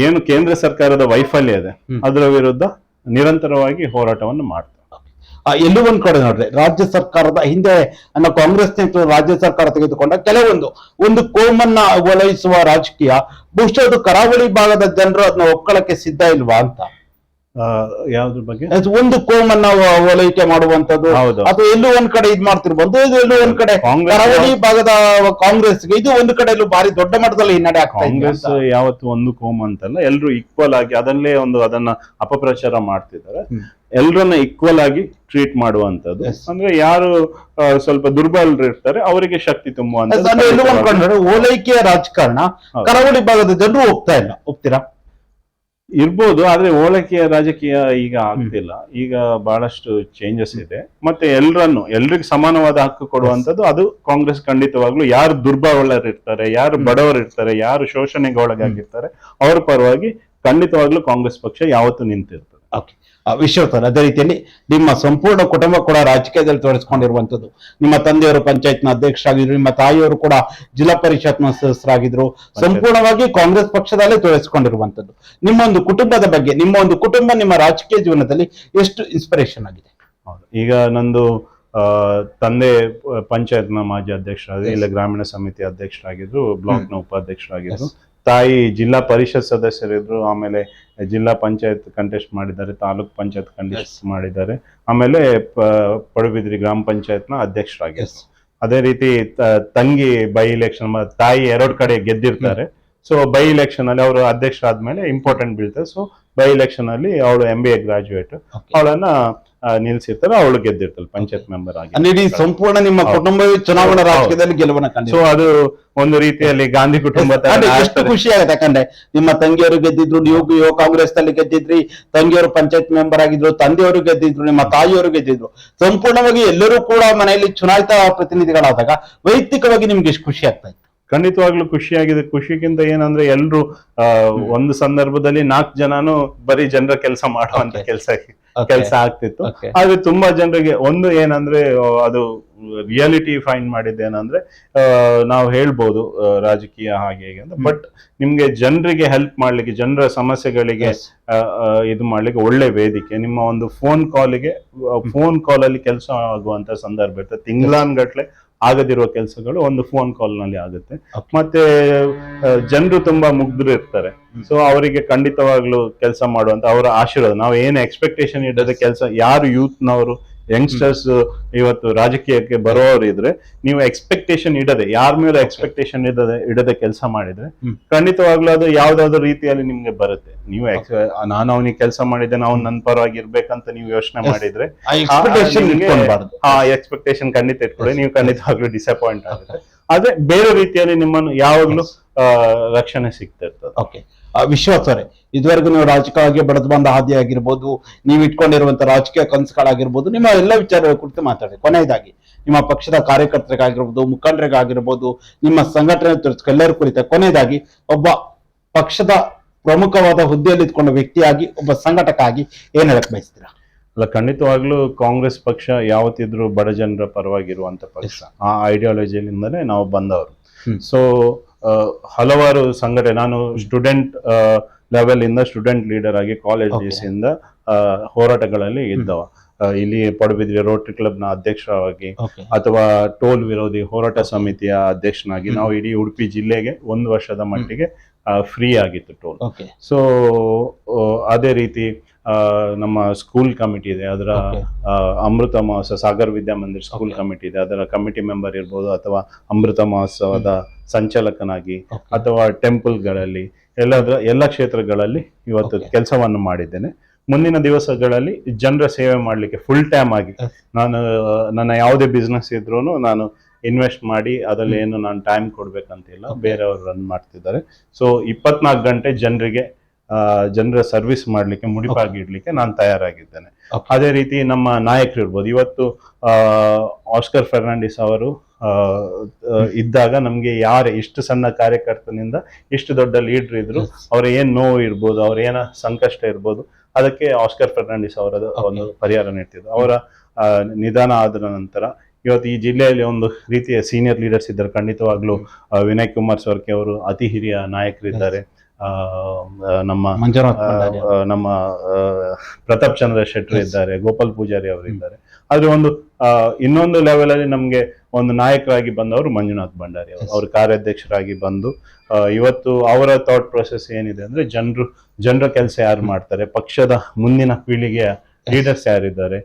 ಏನು ಕೇಂದ್ರ ಸರ್ಕಾರದ ವೈಫಲ್ಯ ಇದೆ ಅದರ ವಿರುದ್ಧ ನಿರಂತರವಾಗಿ ಹೋರಾಟವನ್ನು ಮಾಡ್ತಾರೆ. ಎಲ್ಲೂ ಒಂದ್ ಕಡೆ ನೋಡ್ರಿ, ರಾಜ್ಯ ಸರ್ಕಾರದ ಹಿಂದೆ ಕಾಂಗ್ರೆಸ್ ರಾಜ್ಯ ಸರ್ಕಾರ ತೆಗೆದುಕೊಂಡ ಒಂದು ಕೋಮನ್ನ ಓಲೈಸುವ ರಾಜಕೀಯ, ಬಹುಶಃ ಅದು ಕರಾವಳಿ ಭಾಗದ ಜನರು ಅದನ್ನ ಒಕ್ಕಳಕ್ಕೆ ಸಿದ್ಧ ಇಲ್ವಾ ಅಂತ. ಯಾವ್ದ್ರ ಬಗ್ಗೆ? ಒಂದು ಕೋಮನ್ನ ಓಲೈಕೆ ಮಾಡುವಂತದ್ದು, ಅಥವಾ ಎಲ್ಲೂ ಒಂದ್ ಕಡೆ ಇದ್ ಮಾಡ್ತಿರ್ಬೋದು, ಎಲ್ಲೂ ಒಂದ್ ಕಡೆ ಕರಾವಳಿ ಭಾಗದ ಕಾಂಗ್ರೆಸ್ಗೆ ಇದು ಒಂದು ಕಡೆ ಭಾರಿ ದೊಡ್ಡ ಮಟ್ಟದಲ್ಲಿ ಹಿನ್ನಡೆ ಆಗ್ತಾ ಇದೆ. ಕಾಂಗ್ರೆಸ್ ಯಾವತ್ತು ಒಂದು ಕೋಮ್ ಅಂತಲ್ಲ, ಎಲ್ರು ಈಕ್ವಲ್ ಆಗಿ ಅದನ್ನೇ ಅದನ್ನ ಅಪಪ್ರಚಾರ ಮಾಡ್ತಿದ್ದಾರೆ. ಎಲ್ರನ್ನ ಈಕ್ವಲ್ ಆಗಿ ಟ್ರೀಟ್ ಮಾಡುವಂತದ್ದು, ಅಂದ್ರೆ ಯಾರು ಸ್ವಲ್ಪ ದುರ್ಬಲರು ಇರ್ತಾರೆ ಅವರಿಗೆ ಶಕ್ತಿ ತುಂಬುವಂತ ಓಲೈಕೆಯ ರಾಜಕಾರಣ ಕರಾವಳಿ ಭಾಗದ ಜನರು ಒಪ್ತೀರಾ? ಇರ್ಬೋದು, ಆದ್ರೆ ಓಲೈಕೆಯ ರಾಜಕೀಯ ಈಗ ಆಗ್ತಿಲ್ಲ. ಈಗ ಬಹಳಷ್ಟು ಚೇಂಜಸ್ ಇದೆ. ಮತ್ತೆ ಎಲ್ರಿಗೂ ಸಮಾನವಾದ ಹಕ್ಕು ಕೊಡುವಂತದ್ದು ಅದು ಕಾಂಗ್ರೆಸ್ ಖಂಡಿತವಾಗ್ಲು. ಯಾರು ದುರ್ಬಲರು ಇರ್ತಾರೆ, ಯಾರು ಬಡವರು ಇರ್ತಾರೆ, ಯಾರು ಶೋಷಣೆಗೆ ಒಳಗಾಗಿರ್ತಾರೆ ಅವ್ರ ಪರವಾಗಿ ಖಂಡಿತವಾಗ್ಲೂ ಕಾಂಗ್ರೆಸ್ ಪಕ್ಷ ಯಾವತ್ತೂ ನಿಂತಿರ್ತದೆ. ವಿಶ್ವಸರ್, ಅದೇ ರೀತಿಯಲ್ಲಿ ನಿಮ್ಮ ಸಂಪೂರ್ಣ ಕುಟುಂಬ ಕೂಡ ರಾಜಕೀಯದಲ್ಲಿ ತೊಡಗಿಸಿಕೊಂಡಿರುವಂತದ್ದು. ನಿಮ್ಮ ತಂದೆಯವರು ಪಂಚಾಯತ್ನ ಅಧ್ಯಕ್ಷರಾಗಿದ್ರು, ನಿಮ್ಮ ತಾಯಿಯವರು ಕೂಡ ಜಿಲ್ಲಾ ಪರಿಷತ್ನ ಸದಸ್ಯರಾಗಿದ್ರು, ಸಂಪೂರ್ಣವಾಗಿ ಕಾಂಗ್ರೆಸ್ ಪಕ್ಷದಲ್ಲೇ ತೊಡಗಿಸಿಕೊಂಡಿರುವಂತದ್ದು. ನಿಮ್ಮ ಒಂದು ಕುಟುಂಬದ ಬಗ್ಗೆ, ನಿಮ್ಮ ಒಂದು ಕುಟುಂಬ ನಿಮ್ಮ ರಾಜಕೀಯ ಜೀವನದಲ್ಲಿ ಎಷ್ಟು ಇನ್ಸ್ಪಿರೇಷನ್ ಆಗಿದೆ? ಈಗ ನಂದು ತಂದೆ ಪಂಚಾಯತ್ನ ಮಾಜಿ ಅಧ್ಯಕ್ಷರಾಗಿದ್ರು, ಇಲ್ಲ ಗ್ರಾಮೀಣ ಸಮಿತಿ ಅಧ್ಯಕ್ಷರಾಗಿದ್ರು, ಬ್ಲಾಕ್ನ ಉಪಾಧ್ಯಕ್ಷರಾಗಿದ್ರು. ತಾಯಿ ಜಿಲ್ಲಾ ಪರಿಷತ್ ಸದಸ್ಯರಿದ್ರು, ಆಮೇಲೆ ಜಿಲ್ಲಾ ಪಂಚಾಯತ್ ಕಂಟೆಸ್ಟ್ ಮಾಡಿದ್ದಾರೆ, ತಾಲೂಕ್ ಪಂಚಾಯತ್ ಕಂಟೆಸ್ಟ್ ಮಾಡಿದ್ದಾರೆ, ಆಮೇಲೆ ಪಡುಬಿದ್ರಿ ಗ್ರಾಮ ಪಂಚಾಯತ್ನ ಅಧ್ಯಕ್ಷರಾಗಿದ್ರು. ಅದೇ ರೀತಿ ತಂಗಿ ಬೈ ಎಲೆಕ್ಷನ್, ತಾಯಿ 2 ಕಡೆ ಗೆದ್ದಿರ್ತಾರೆ. ಸೊ ಬೈ ಎಲೆಕ್ಷನ್ ಅಲ್ಲಿ ಅವರು ಅಧ್ಯಕ್ಷರಾದ್ಮೇಲೆ ಇಂಪಾರ್ಟೆಂಟ್ ಬೀಳ್ತಾರೆ. ಸೊ ಬೈ ಎಲೆಕ್ಷನ್ ಅಲ್ಲಿ ಅವಳು MBA ಗ್ರಾಜುಯೇಟ್, ಅವಳನ್ನ ನಿಲ್ಸಿರ್ತಾರೆ, ಅವಳು ಗೆದ್ದಿರ್ತಾಳೆ ಪಂಚಾಯತ್ ಮೆಂಬರ್ ಆಗಿ. ಸಂಪೂರ್ಣ ನಿಮ್ಮ ಕುಟುಂಬ ಚುನಾವಣಾ ರಾಜಕೀಯದಲ್ಲಿ ಗೆಲುವನ್ನ ಕಂಡು. ಸೊ ಅದು ಒಂದು ರೀತಿಯಲ್ಲಿ ಗಾಂಧಿ ಕುಟುಂಬ ಎಷ್ಟು ಖುಷಿ ಆಗುತ್ತೆ. ಯಾಕಂದ್ರೆ ನಿಮ್ಮ ತಂಗಿಯವರು ಗೆದ್ದಿದ್ರು, ನೀವು ಕಾಂಗ್ರೆಸ್ ನಲ್ಲಿ ಗೆದ್ದಿದ್ರಿ, ತಂಗಿಯವರು ಪಂಚಾಯತ್ ಮೆಂಬರ್ ಆಗಿದ್ರು, ತಂದೆಯವರು ಗೆದ್ದಿದ್ರು, ನಿಮ್ಮ ತಾಯಿಯವರು ಗೆದ್ದಿದ್ರು. ಸಂಪೂರ್ಣವಾಗಿ ಎಲ್ಲರೂ ಕೂಡ ಮನೆಯಲ್ಲಿ ಚುನಾಯಿತ ಪ್ರತಿನಿಧಿಗಳಾದಾಗ ವೈಯಕ್ತಿಕವಾಗಿ ನಿಮ್ಗೆ ಎಷ್ಟು ಖುಷಿ ಆಗ್ತಾ ಇತ್ತು? ಖಂಡಿತವಾಗ್ಲೂ ಖುಷಿಯಾಗಿದೆ. ಖುಷಿಗಿಂತ ಏನಂದ್ರೆ ಎಲ್ರು ಒಂದು ಸಂದರ್ಭದಲ್ಲಿ 4 ಜನನು ಬರೀ ಜನರ ಕೆಲಸ ಮಾಡುವಂತ ಕೆಲಸ ಆಗ್ತಿತ್ತು. ಆದ್ರೆ ತುಂಬಾ ಜನರಿಗೆ ಒಂದು ಏನಂದ್ರೆ ಅದು ರಿಯಾಲಿಟಿ ಫೈಂಡ್ ಮಾಡಿದ್ದೇನಂದ್ರೆ ನಾವು ಹೇಳ್ಬೋದು ರಾಜಕೀಯ ಹಾಗೆ ಹೀಗೆ ಅಂತ, ಬಟ್ ನಿಮ್ಗೆ ಜನರಿಗೆ ಹೆಲ್ಪ್ ಮಾಡ್ಲಿಕ್ಕೆ, ಜನರ ಸಮಸ್ಯೆಗಳಿಗೆ ಇದು ಮಾಡ್ಲಿಕ್ಕೆ ಒಳ್ಳೆ ವೇದಿಕೆ. ನಿಮ್ಮ ಒಂದು ಫೋನ್ ಕಾಲ್ ಅಲ್ಲಿ ಕೆಲಸ ಆಗುವಂತ ಸಂದರ್ಭ ಇರ್ತದೆ. ತಿಂಗಳಾನ್ಗಟ್ಲೆ ಆಗದಿರುವ ಕೆಲಸಗಳು ಒಂದು ಫೋನ್ ಕಾಲ್ ನಲ್ಲಿ ಆಗುತ್ತೆ. ಮತ್ತೆ ಜನರು ತುಂಬಾ ಮುಗ್ಧರು ಇರ್ತಾರೆ. ಸೊ ಅವರಿಗೆ ಖಂಡಿತವಾಗ್ಲು ಕೆಲಸ ಮಾಡುವಂತ ಅವರ ಆಶೀರ್ವಾದ, ನಾವು ಏನು ಎಕ್ಸ್ಪೆಕ್ಟೇಷನ್ ಇಡೋದು ಕೆಲಸ, ಯಾರು ಯೂತ್ನವರು ಯಂಗ್ಸ್ಟರ್ಸ್ ಇವತ್ತು ರಾಜಕೀಯಕ್ಕೆ ಬರೋರು ಇದ್ರೆ ನೀವು ಎಕ್ಸ್ಪೆಕ್ಟೇಷನ್ ಇಡದೆ, ಯಾರ ಮೇಲೆ ಎಕ್ಸ್ಪೆಕ್ಟೇಷನ್ ಇಡದೆ ಕೆಲಸ ಮಾಡಿದ್ರೆ ಖಂಡಿತವಾಗ್ಲೂ ಅದು ಯಾವ್ದಾದ್ರು ರೀತಿಯಲ್ಲಿ ನಿಮ್ಗೆ ಬರುತ್ತೆ. ನೀವು ನಾನು ಅವನಿಗೆ ಕೆಲಸ ಮಾಡಿದ್ದೇನೆ, ಅವ್ನು ನನ್ನ ಪರವಾಗಿ ಇರ್ಬೇಕಂತ ನೀವು ಯೋಚನೆ ಮಾಡಿದ್ರೆ ಆ ಎಕ್ಸ್ಪೆಕ್ಟೇಷನ್ ಖಂಡಿತ ಇಟ್ಕೊಳ್ಳಿ, ನೀವು ಖಂಡಿತವಾಗ್ಲೂ ಡಿಸಪಾಯಿಂಟ್ ಆಗುತ್ತೆ. ಆದ್ರೆ ಬೇರೆ ರೀತಿಯಲ್ಲಿ ನಿಮ್ಮನ್ನು ಯಾವಾಗ್ಲೂ ರಕ್ಷಣೆ ಸಿಗ್ತಾ ಇರ್ತದೆ. ಓಕೆ, ವಿಶ್ವಾಸ್ ಅವರೇ, ಇದುವರೆಗೂ ನೀವು ರಾಜಕೀಯವಾಗಿ ಬೆಳೆದು ಬಂದ ಹಾದಿ ಆಗಿರ್ಬೋದು, ನೀವು ಇಟ್ಕೊಂಡಿರುವಂತ ರಾಜಕೀಯ ಕನಸುಗಳಾಗಿರ್ಬೋದು, ನಿಮ್ಮ ಎಲ್ಲ ವಿಚಾರಗಳ ಕುರಿತು ಮಾತಾಡಿ. ಕೊನೆಯದಾಗಿ ನಿಮ್ಮ ಪಕ್ಷದ ಕಾರ್ಯಕರ್ತರಿಗಾಗಿರ್ಬೋದು, ಮುಖಂಡರಿಗಾಗಿರ್ಬೋದು, ನಿಮ್ಮ ಸಂಘಟನೆ ಎಲ್ಲರ ಕುರಿತ ಕೊನೆಯದಾಗಿ ಒಬ್ಬ ಪಕ್ಷದ ಪ್ರಮುಖವಾದ ಹುದ್ದೆಯಲ್ಲಿ ಇಟ್ಕೊಂಡ ವ್ಯಕ್ತಿಯಾಗಿ, ಒಬ್ಬ ಸಂಘಟಕ ಆಗಿ ಏನ್ ಹೇಳಕ್ ಬಯಸ್ತೀರಾ? ಅಲ್ಲ, ಖಂಡಿತವಾಗ್ಲೂ ಕಾಂಗ್ರೆಸ್ ಪಕ್ಷ ಯಾವತ್ತಿದ್ರು ಬಡ ಜನರ ಪರವಾಗಿರುವಂತ ಪಕ್ಷ. ಆ ಐಡಿಯಾಲಜಿಯಿಂದಲೇ ನಾವು ಬಂದವರು. ಸೊ ಹಲವಾರು ಸಂಘಟನೆ, ನಾನು ಸ್ಟೂಡೆಂಟ್ ಲೆವೆಲ್ ಇಂದ ಸ್ಟೂಡೆಂಟ್ ಲೀಡರ್ ಆಗಿ ಕಾಲೇಜ್ ಡೇಸ್ ಇಂದ ಹೋರಾಟಗಳಲ್ಲಿ ಇದ್ದವ. ಇಲ್ಲಿ ಪಡುಬಿದ್ರಿ ರೋಟರಿ ಕ್ಲಬ್ ನ ಅಧ್ಯಕ್ಷರಾಗಿ ಅಥವಾ ಟೋಲ್ ವಿರೋಧಿ ಹೋರಾಟ ಸಮಿತಿಯ ಅಧ್ಯಕ್ಷನಾಗಿ ನಾವು ಇಡೀ ಉಡುಪಿ ಜಿಲ್ಲೆಗೆ 1 ವರ್ಷದ ಮಟ್ಟಿಗೆ ಫ್ರೀ ಆಗಿತ್ತು ಟೋಲ್. ಸೊ ಅದೇ ರೀತಿ ನಮ್ಮ ಸ್ಕೂಲ್ ಕಮಿಟಿ ಇದೆ, ಅದರ ಅಮೃತ ಮಹೋತ್ಸವ ಸಾಗರ್ ವಿದ್ಯಾಮಂದಿರ್ ಸ್ಕೂಲ್ ಕಮಿಟಿ ಇದೆ, ಅದರ ಕಮಿಟಿ ಮೆಂಬರ್ ಇರ್ಬೋದು, ಅಥವಾ ಅಮೃತ ಮಹೋತ್ಸವದ ಸಂಚಾಲಕನಾಗಿ, ಅಥವಾ ಟೆಂಪಲ್ಗಳಲ್ಲಿ ಎಲ್ಲ ಕ್ಷೇತ್ರಗಳಲ್ಲಿ ಇವತ್ತು ಕೆಲಸವನ್ನು ಮಾಡಿದ್ದೇನೆ. ಮುಂದಿನ ದಿವಸಗಳಲ್ಲಿ ಜನರ ಸೇವೆ ಮಾಡ್ಲಿಕ್ಕೆ ಫುಲ್ ಟೈಮ್ ಆಗಿ ನನ್ನ ಯಾವುದೇ ಬಿಸ್ನೆಸ್ ಇದ್ರೂ ನಾನು ಇನ್ವೆಸ್ಟ್ ಮಾಡಿ ಅದರಲ್ಲಿ ಏನು ನಾನು ಟೈಮ್ ಕೊಡ್ಬೇಕಂತಿಲ್ಲ, ಬೇರೆಯವರು ರನ್ ಮಾಡ್ತಿದ್ದಾರೆ. ಸೊ 24 ಗಂಟೆ ಜನರ ಸರ್ವಿಸ್ ಮಾಡ್ಲಿಕ್ಕೆ, ಮುಡಿಪಾಗಿ ಇಡ್ಲಿಕ್ಕೆ ನಾನು ತಯಾರಾಗಿದ್ದೇನೆ. ಅದೇ ರೀತಿ ನಮ್ಮ ನಾಯಕರು ಇರ್ಬೋದು. ಇವತ್ತು ಆಸ್ಕರ್ ಫರ್ನಾಂಡಿಸ್ ಅವರು ಇದ್ದಾಗ ನಮ್ಗೆ ಇಷ್ಟು ಸಣ್ಣ ಕಾರ್ಯಕರ್ತನಿಂದ ಇಷ್ಟು ದೊಡ್ಡ ಲೀಡರ್ ಇದ್ರು, ಅವ್ರ ಏನ್ ನೋವು ಇರ್ಬೋದು, ಅವ್ರ ಏನ ಸಂಕಷ್ಟ ಇರ್ಬೋದು, ಅದಕ್ಕೆ ಆಸ್ಕರ್ ಫರ್ನಾಂಡಿಸ್ ಅವರ ಒಂದು ಪರಿಹಾರ ನೀಡ್ತಿದ್ರು. ಅವರ ನಿಧನ ಆದ ನಂತರ ಇವತ್ತು ಈ ಜಿಲ್ಲೆಯಲ್ಲಿ ಒಂದು ರೀತಿಯ ಸೀನಿಯರ್ ಲೀಡರ್ಸ್ ಇದ್ದಾರೆ. ಖಂಡಿತವಾಗ್ಲೂ ವಿನಯ್ ಕುಮಾರ್ ಸೊರ್ಕೆ ಅವರು ಅತಿ ಹಿರಿಯ ನಾಯಕರಿದ್ದಾರೆ. ನಮ್ಮ ಪ್ರತಾಪ್ ಚಂದ್ರ ಶೆಟ್ಟಿ ಇದ್ದಾರೆ, ಗೋಪಾಲ್ ಪೂಜಾರಿ ಅವರು ಇದ್ದಾರೆ. ಆದ್ರೆ ಇನ್ನೊಂದು ಲೆವೆಲ್ ಅಲ್ಲಿ ನಮ್ಗೆ ಒಂದು ನಾಯಕರಾಗಿ ಬಂದವರು ಮಂಜುನಾಥ್ ಭಂಡಾರಿ ಅವರು. ಅವ್ರ ಕಾರ್ಯಾಧ್ಯಕ್ಷರಾಗಿ ಬಂದು ಇವತ್ತು ಅವರ ಥಾಟ್ ಪ್ರೊಸೆಸ್ ಏನಿದೆ ಅಂದ್ರೆ ಜನರ ಕೆಲಸ ಯಾರು ಮಾಡ್ತಾರೆ, ಪಕ್ಷದ ಮುಂದಿನ ಪೀಳಿಗೆಯ ಲೀಡರ್ಸ್ ಯಾರಿದ್ದಾರೆ,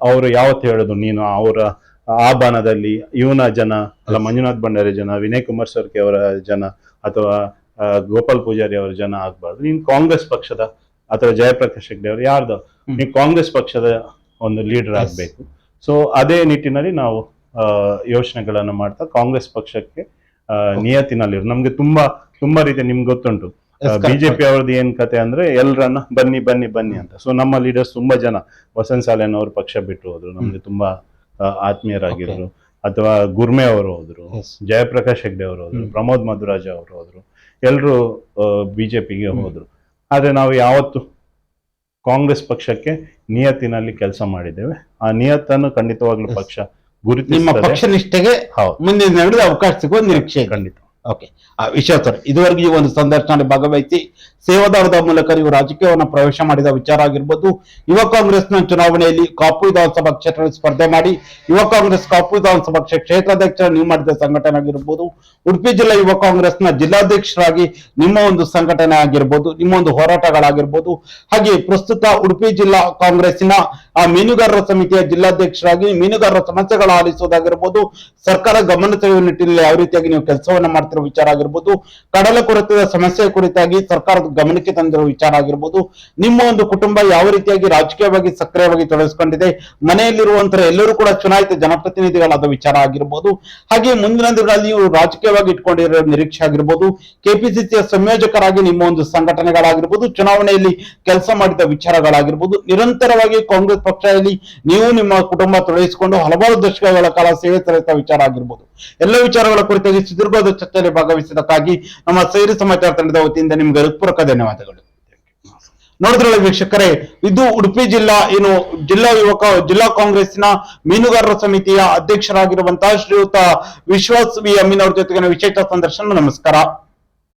ಅವರು ಯಾವತ್ತು ಹೇಳೋದು ನೀನು ಅವರ ಆ ಬಾಣದಲ್ಲಿ ಇವನ ಜನ ಅಲ್ಲ, ಮಂಜುನಾಥ್ ಭಂಡಾರಿ ಜನ, ವಿನಯ್ ಕುಮಾರ್ ಸೊರ್ಕೆ ಅವರ ಜನ, ಅಥವಾ ಗೋಪಾಲ್ ಪೂಜಾರಿ ಅವರ ಜನ ಆಗ್ಬಾರ್ದು, ನೀನ್ ಕಾಂಗ್ರೆಸ್ ಪಕ್ಷದ ಅಥವಾ ಜಯಪ್ರಕಾಶ್ ಹೆಗ್ಡೆ ಅವರು ಯಾರ್ದು, ನೀವು ಕಾಂಗ್ರೆಸ್ ಪಕ್ಷದ ಒಂದು ಲೀಡರ್ ಆಗ್ಬೇಕು. ಸೊ ಅದೇ ನಿಟ್ಟಿನಲ್ಲಿ ನಾವು ಯೋಚನೆಗಳನ್ನ ಮಾಡ್ತಾ ಕಾಂಗ್ರೆಸ್ ಪಕ್ಷಕ್ಕೆ ನಿಯತ್ತಿನಲ್ಲಿ ನಮ್ಗೆ ತುಂಬಾ ರೀತಿ ನಿಮ್ಗೆ ಗೊತ್ತುಂಟು. ಬಿಜೆಪಿ ಅವ್ರದ್ದು ಏನ್ ಕತೆ ಅಂದ್ರೆ ಎಲ್ರನ್ನ ಬನ್ನಿ ಬನ್ನಿ ಬನ್ನಿ ಅಂತ. ಸೊ ನಮ್ಮ ಲೀಡರ್ಸ್ ತುಂಬಾ ಜನ, ವಸಂತ್ ಸಾಲೇನ್ ಅವರು ಪಕ್ಷ ಬಿಟ್ಟು ಹೋದ್ರು, ನಮ್ಗೆ ತುಂಬಾ ಆತ್ಮೀಯರಾಗಿದ್ರು. ಅಥವಾ ಗುರ್ಮೆ ಅವರು ಹೋದ್ರು, ಜಯಪ್ರಕಾಶ್ ಹೆಗ್ಡೆ ಅವರು ಹೋದ್ರು, ಪ್ರಮೋದ್ ಮಧುರಾಜ ಅವರು ಹೋದ್ರು, ಎಲ್ರು ಬಿಜೆಪಿಗೆ ಹೋದ್ರು. ಆದ್ರೆ ನಾವು ಯಾವತ್ತು ಕಾಂಗ್ರೆಸ್ ಪಕ್ಷಕ್ಕೆ ನಿಯತ್ತಿನಲ್ಲಿ ಕೆಲಸ ಮಾಡಿದ್ದೇವೆ. ಆ ನಿಯತ್ತನ್ನು ಖಂಡಿತವಾಗ್ಲೂ ಪಕ್ಷ ನಿಮ್ಮ ಪಕ್ಷ ನಿಷ್ಠೆಗೆ ಮುಂದಿನ ನಡೆದ ಅವಕಾಶ ಸಿಗುವ ನಿರೀಕ್ಷೆ ಖಂಡಿತ. ಓಕೆ, ವಿಶ್ವಾಸ್ ಸರ್, ಇದುವರೆಗೂ ಈ ಒಂದು ಸಂದರ್ಶನದಲ್ಲಿ ಭಾಗವಹಿಸಿ ಸೇವಾದಾರದ ಮೂಲಕ ನೀವು ರಾಜಕೀಯವನ್ನು ಪ್ರವೇಶ ಮಾಡಿದ ವಿಚಾರ ಆಗಿರ್ಬೋದು, ಯುವ ಕಾಂಗ್ರೆಸ್ನ ಚುನಾವಣೆಯಲ್ಲಿ ಕಾಪು ವಿಧಾನಸಭಾ ಕ್ಷೇತ್ರದಲ್ಲಿ ಸ್ಪರ್ಧೆ ಮಾಡಿ ಯುವ ಕಾಂಗ್ರೆಸ್ ಕಾಪು ವಿಧಾನಸಭಾ ಕ್ಷೇತ್ರಾಧ್ಯಕ್ಷ ನೀವು ಮಾಡಿದ ಸಂಘಟನೆ ಆಗಿರ್ಬೋದು, ಉಡುಪಿ ಜಿಲ್ಲಾ ಯುವ ಕಾಂಗ್ರೆಸ್ನ ಜಿಲ್ಲಾಧ್ಯಕ್ಷರಾಗಿ ನಿಮ್ಮ ಒಂದು ಸಂಘಟನೆ ಆಗಿರ್ಬೋದು, ನಿಮ್ಮ ಒಂದು ಹೋರಾಟಗಳಾಗಿರ್ಬೋದು, ಹಾಗೆ ಪ್ರಸ್ತುತ ಉಡುಪಿ ಜಿಲ್ಲಾ ಕಾಂಗ್ರೆಸ್ಸಿನ ಮೀನುಗಾರರ ಸಮಿತಿಯ ಜಿಲ್ಲಾಧ್ಯಕ್ಷರಾಗಿ ಮೀನುಗಾರರ ಸಮಸ್ಯೆಗಳ ಆಲಿಸುವುದಾಗಿರ್ಬೋದು, ಸರ್ಕಾರ ಗಮನ ಸೆಳೆಯುವ ನಿಟ್ಟಿನಲ್ಲಿ ಯಾವ ರೀತಿಯಾಗಿ ನೀವು ಕೆಲಸವನ್ನ ಮಾಡ್ತಿರೋ ವಿಚಾರ ಆಗಿರ್ಬೋದು, ಕಡಲ ಕೊರತೆಯ ಸಮಸ್ಯೆ ಕುರಿತಾಗಿ ಸರ್ಕಾರದ ಗಮನಕ್ಕೆ ತಂದಿರುವ ವಿಚಾರ ಆಗಿರ್ಬೋದು, ನಿಮ್ಮ ಒಂದು ಕುಟುಂಬ ಯಾವ ರೀತಿಯಾಗಿ ರಾಜಕೀಯವಾಗಿ ಸಕ್ರಿಯವಾಗಿ ತೊಡಗಿಸಿಕೊಂಡಿದೆ, ಮನೆಯಲ್ಲಿರುವಂತಹ ಎಲ್ಲರೂ ಕೂಡ ಚುನಾಯಿತ ಜನಪ್ರತಿನಿಧಿಗಳಾದ ವಿಚಾರ ಆಗಿರ್ಬೋದು, ಹಾಗೆ ಮುಂದಿನ ದಿನಗಳಲ್ಲಿ ನೀವು ರಾಜಕೀಯವಾಗಿ ಇಟ್ಕೊಂಡಿರೋ ನಿರೀಕ್ಷೆ ಆಗಿರ್ಬೋದು, ಕೆಪಿಸಿಸಿಯ ಸಂಯೋಜಕರಾಗಿ ನಿಮ್ಮ ಒಂದು ಸಂಘಟನೆಗಳಾಗಿರ್ಬೋದು, ಚುನಾವಣೆಯಲ್ಲಿ ಕೆಲಸ ಮಾಡಿದ ವಿಚಾರಗಳಾಗಿರ್ಬೋದು, ನಿರಂತರವಾಗಿ ಕಾಂಗ್ರೆಸ್ ಪಕ್ಷದಲ್ಲಿ ನೀವು ನಿಮ್ಮ ಕುಟುಂಬ ತೊಡಗಿಸಿಕೊಂಡು ಹಲವಾರು ದಶಕಗಳ ಕಾಲ ಸೇವೆ ಸಲ್ಲಿಸಿದ ವಿಚಾರ ಆಗಿರ್ಬೋದು, ಎಲ್ಲ ವಿಚಾರಗಳ ಕುರಿತಾಗಿ ಸುದೀರ್ಘವಾದ ಚರ್ಚೆಯಲ್ಲಿ ಭಾಗವಹಿಸಿದ್ದಕ್ಕಾಗಿ ನಮ್ಮ ಸೈರಿ ಸಮಾಚಾರ ತಂಡದ ವತಿಯಿಂದ ನಿಮ್ಗೆ ಹೃತ್ಪೂರ್ವಕ ಧನ್ಯವಾದಗಳು. ನೋಡಿದ್ರಲ್ಲ ವೀಕ್ಷಕರೇ, ಇದು ಉಡುಪಿ ಜಿಲ್ಲಾ ಕಾಂಗ್ರೆಸ್ಸಿನ ಮೀನುಗಾರರ ಸಮಿತಿಯ ಅಧ್ಯಕ್ಷರಾಗಿರುವಂತಹ ಶ್ರೀಯುತ ವಿಶ್ವಾಸ್ ವಿ ಅಮೀನ್ ಅವ್ರ ಜೊತೆಗಿನ ವಿಶೇಷ ಸಂದರ್ಶನ. ನಮಸ್ಕಾರ.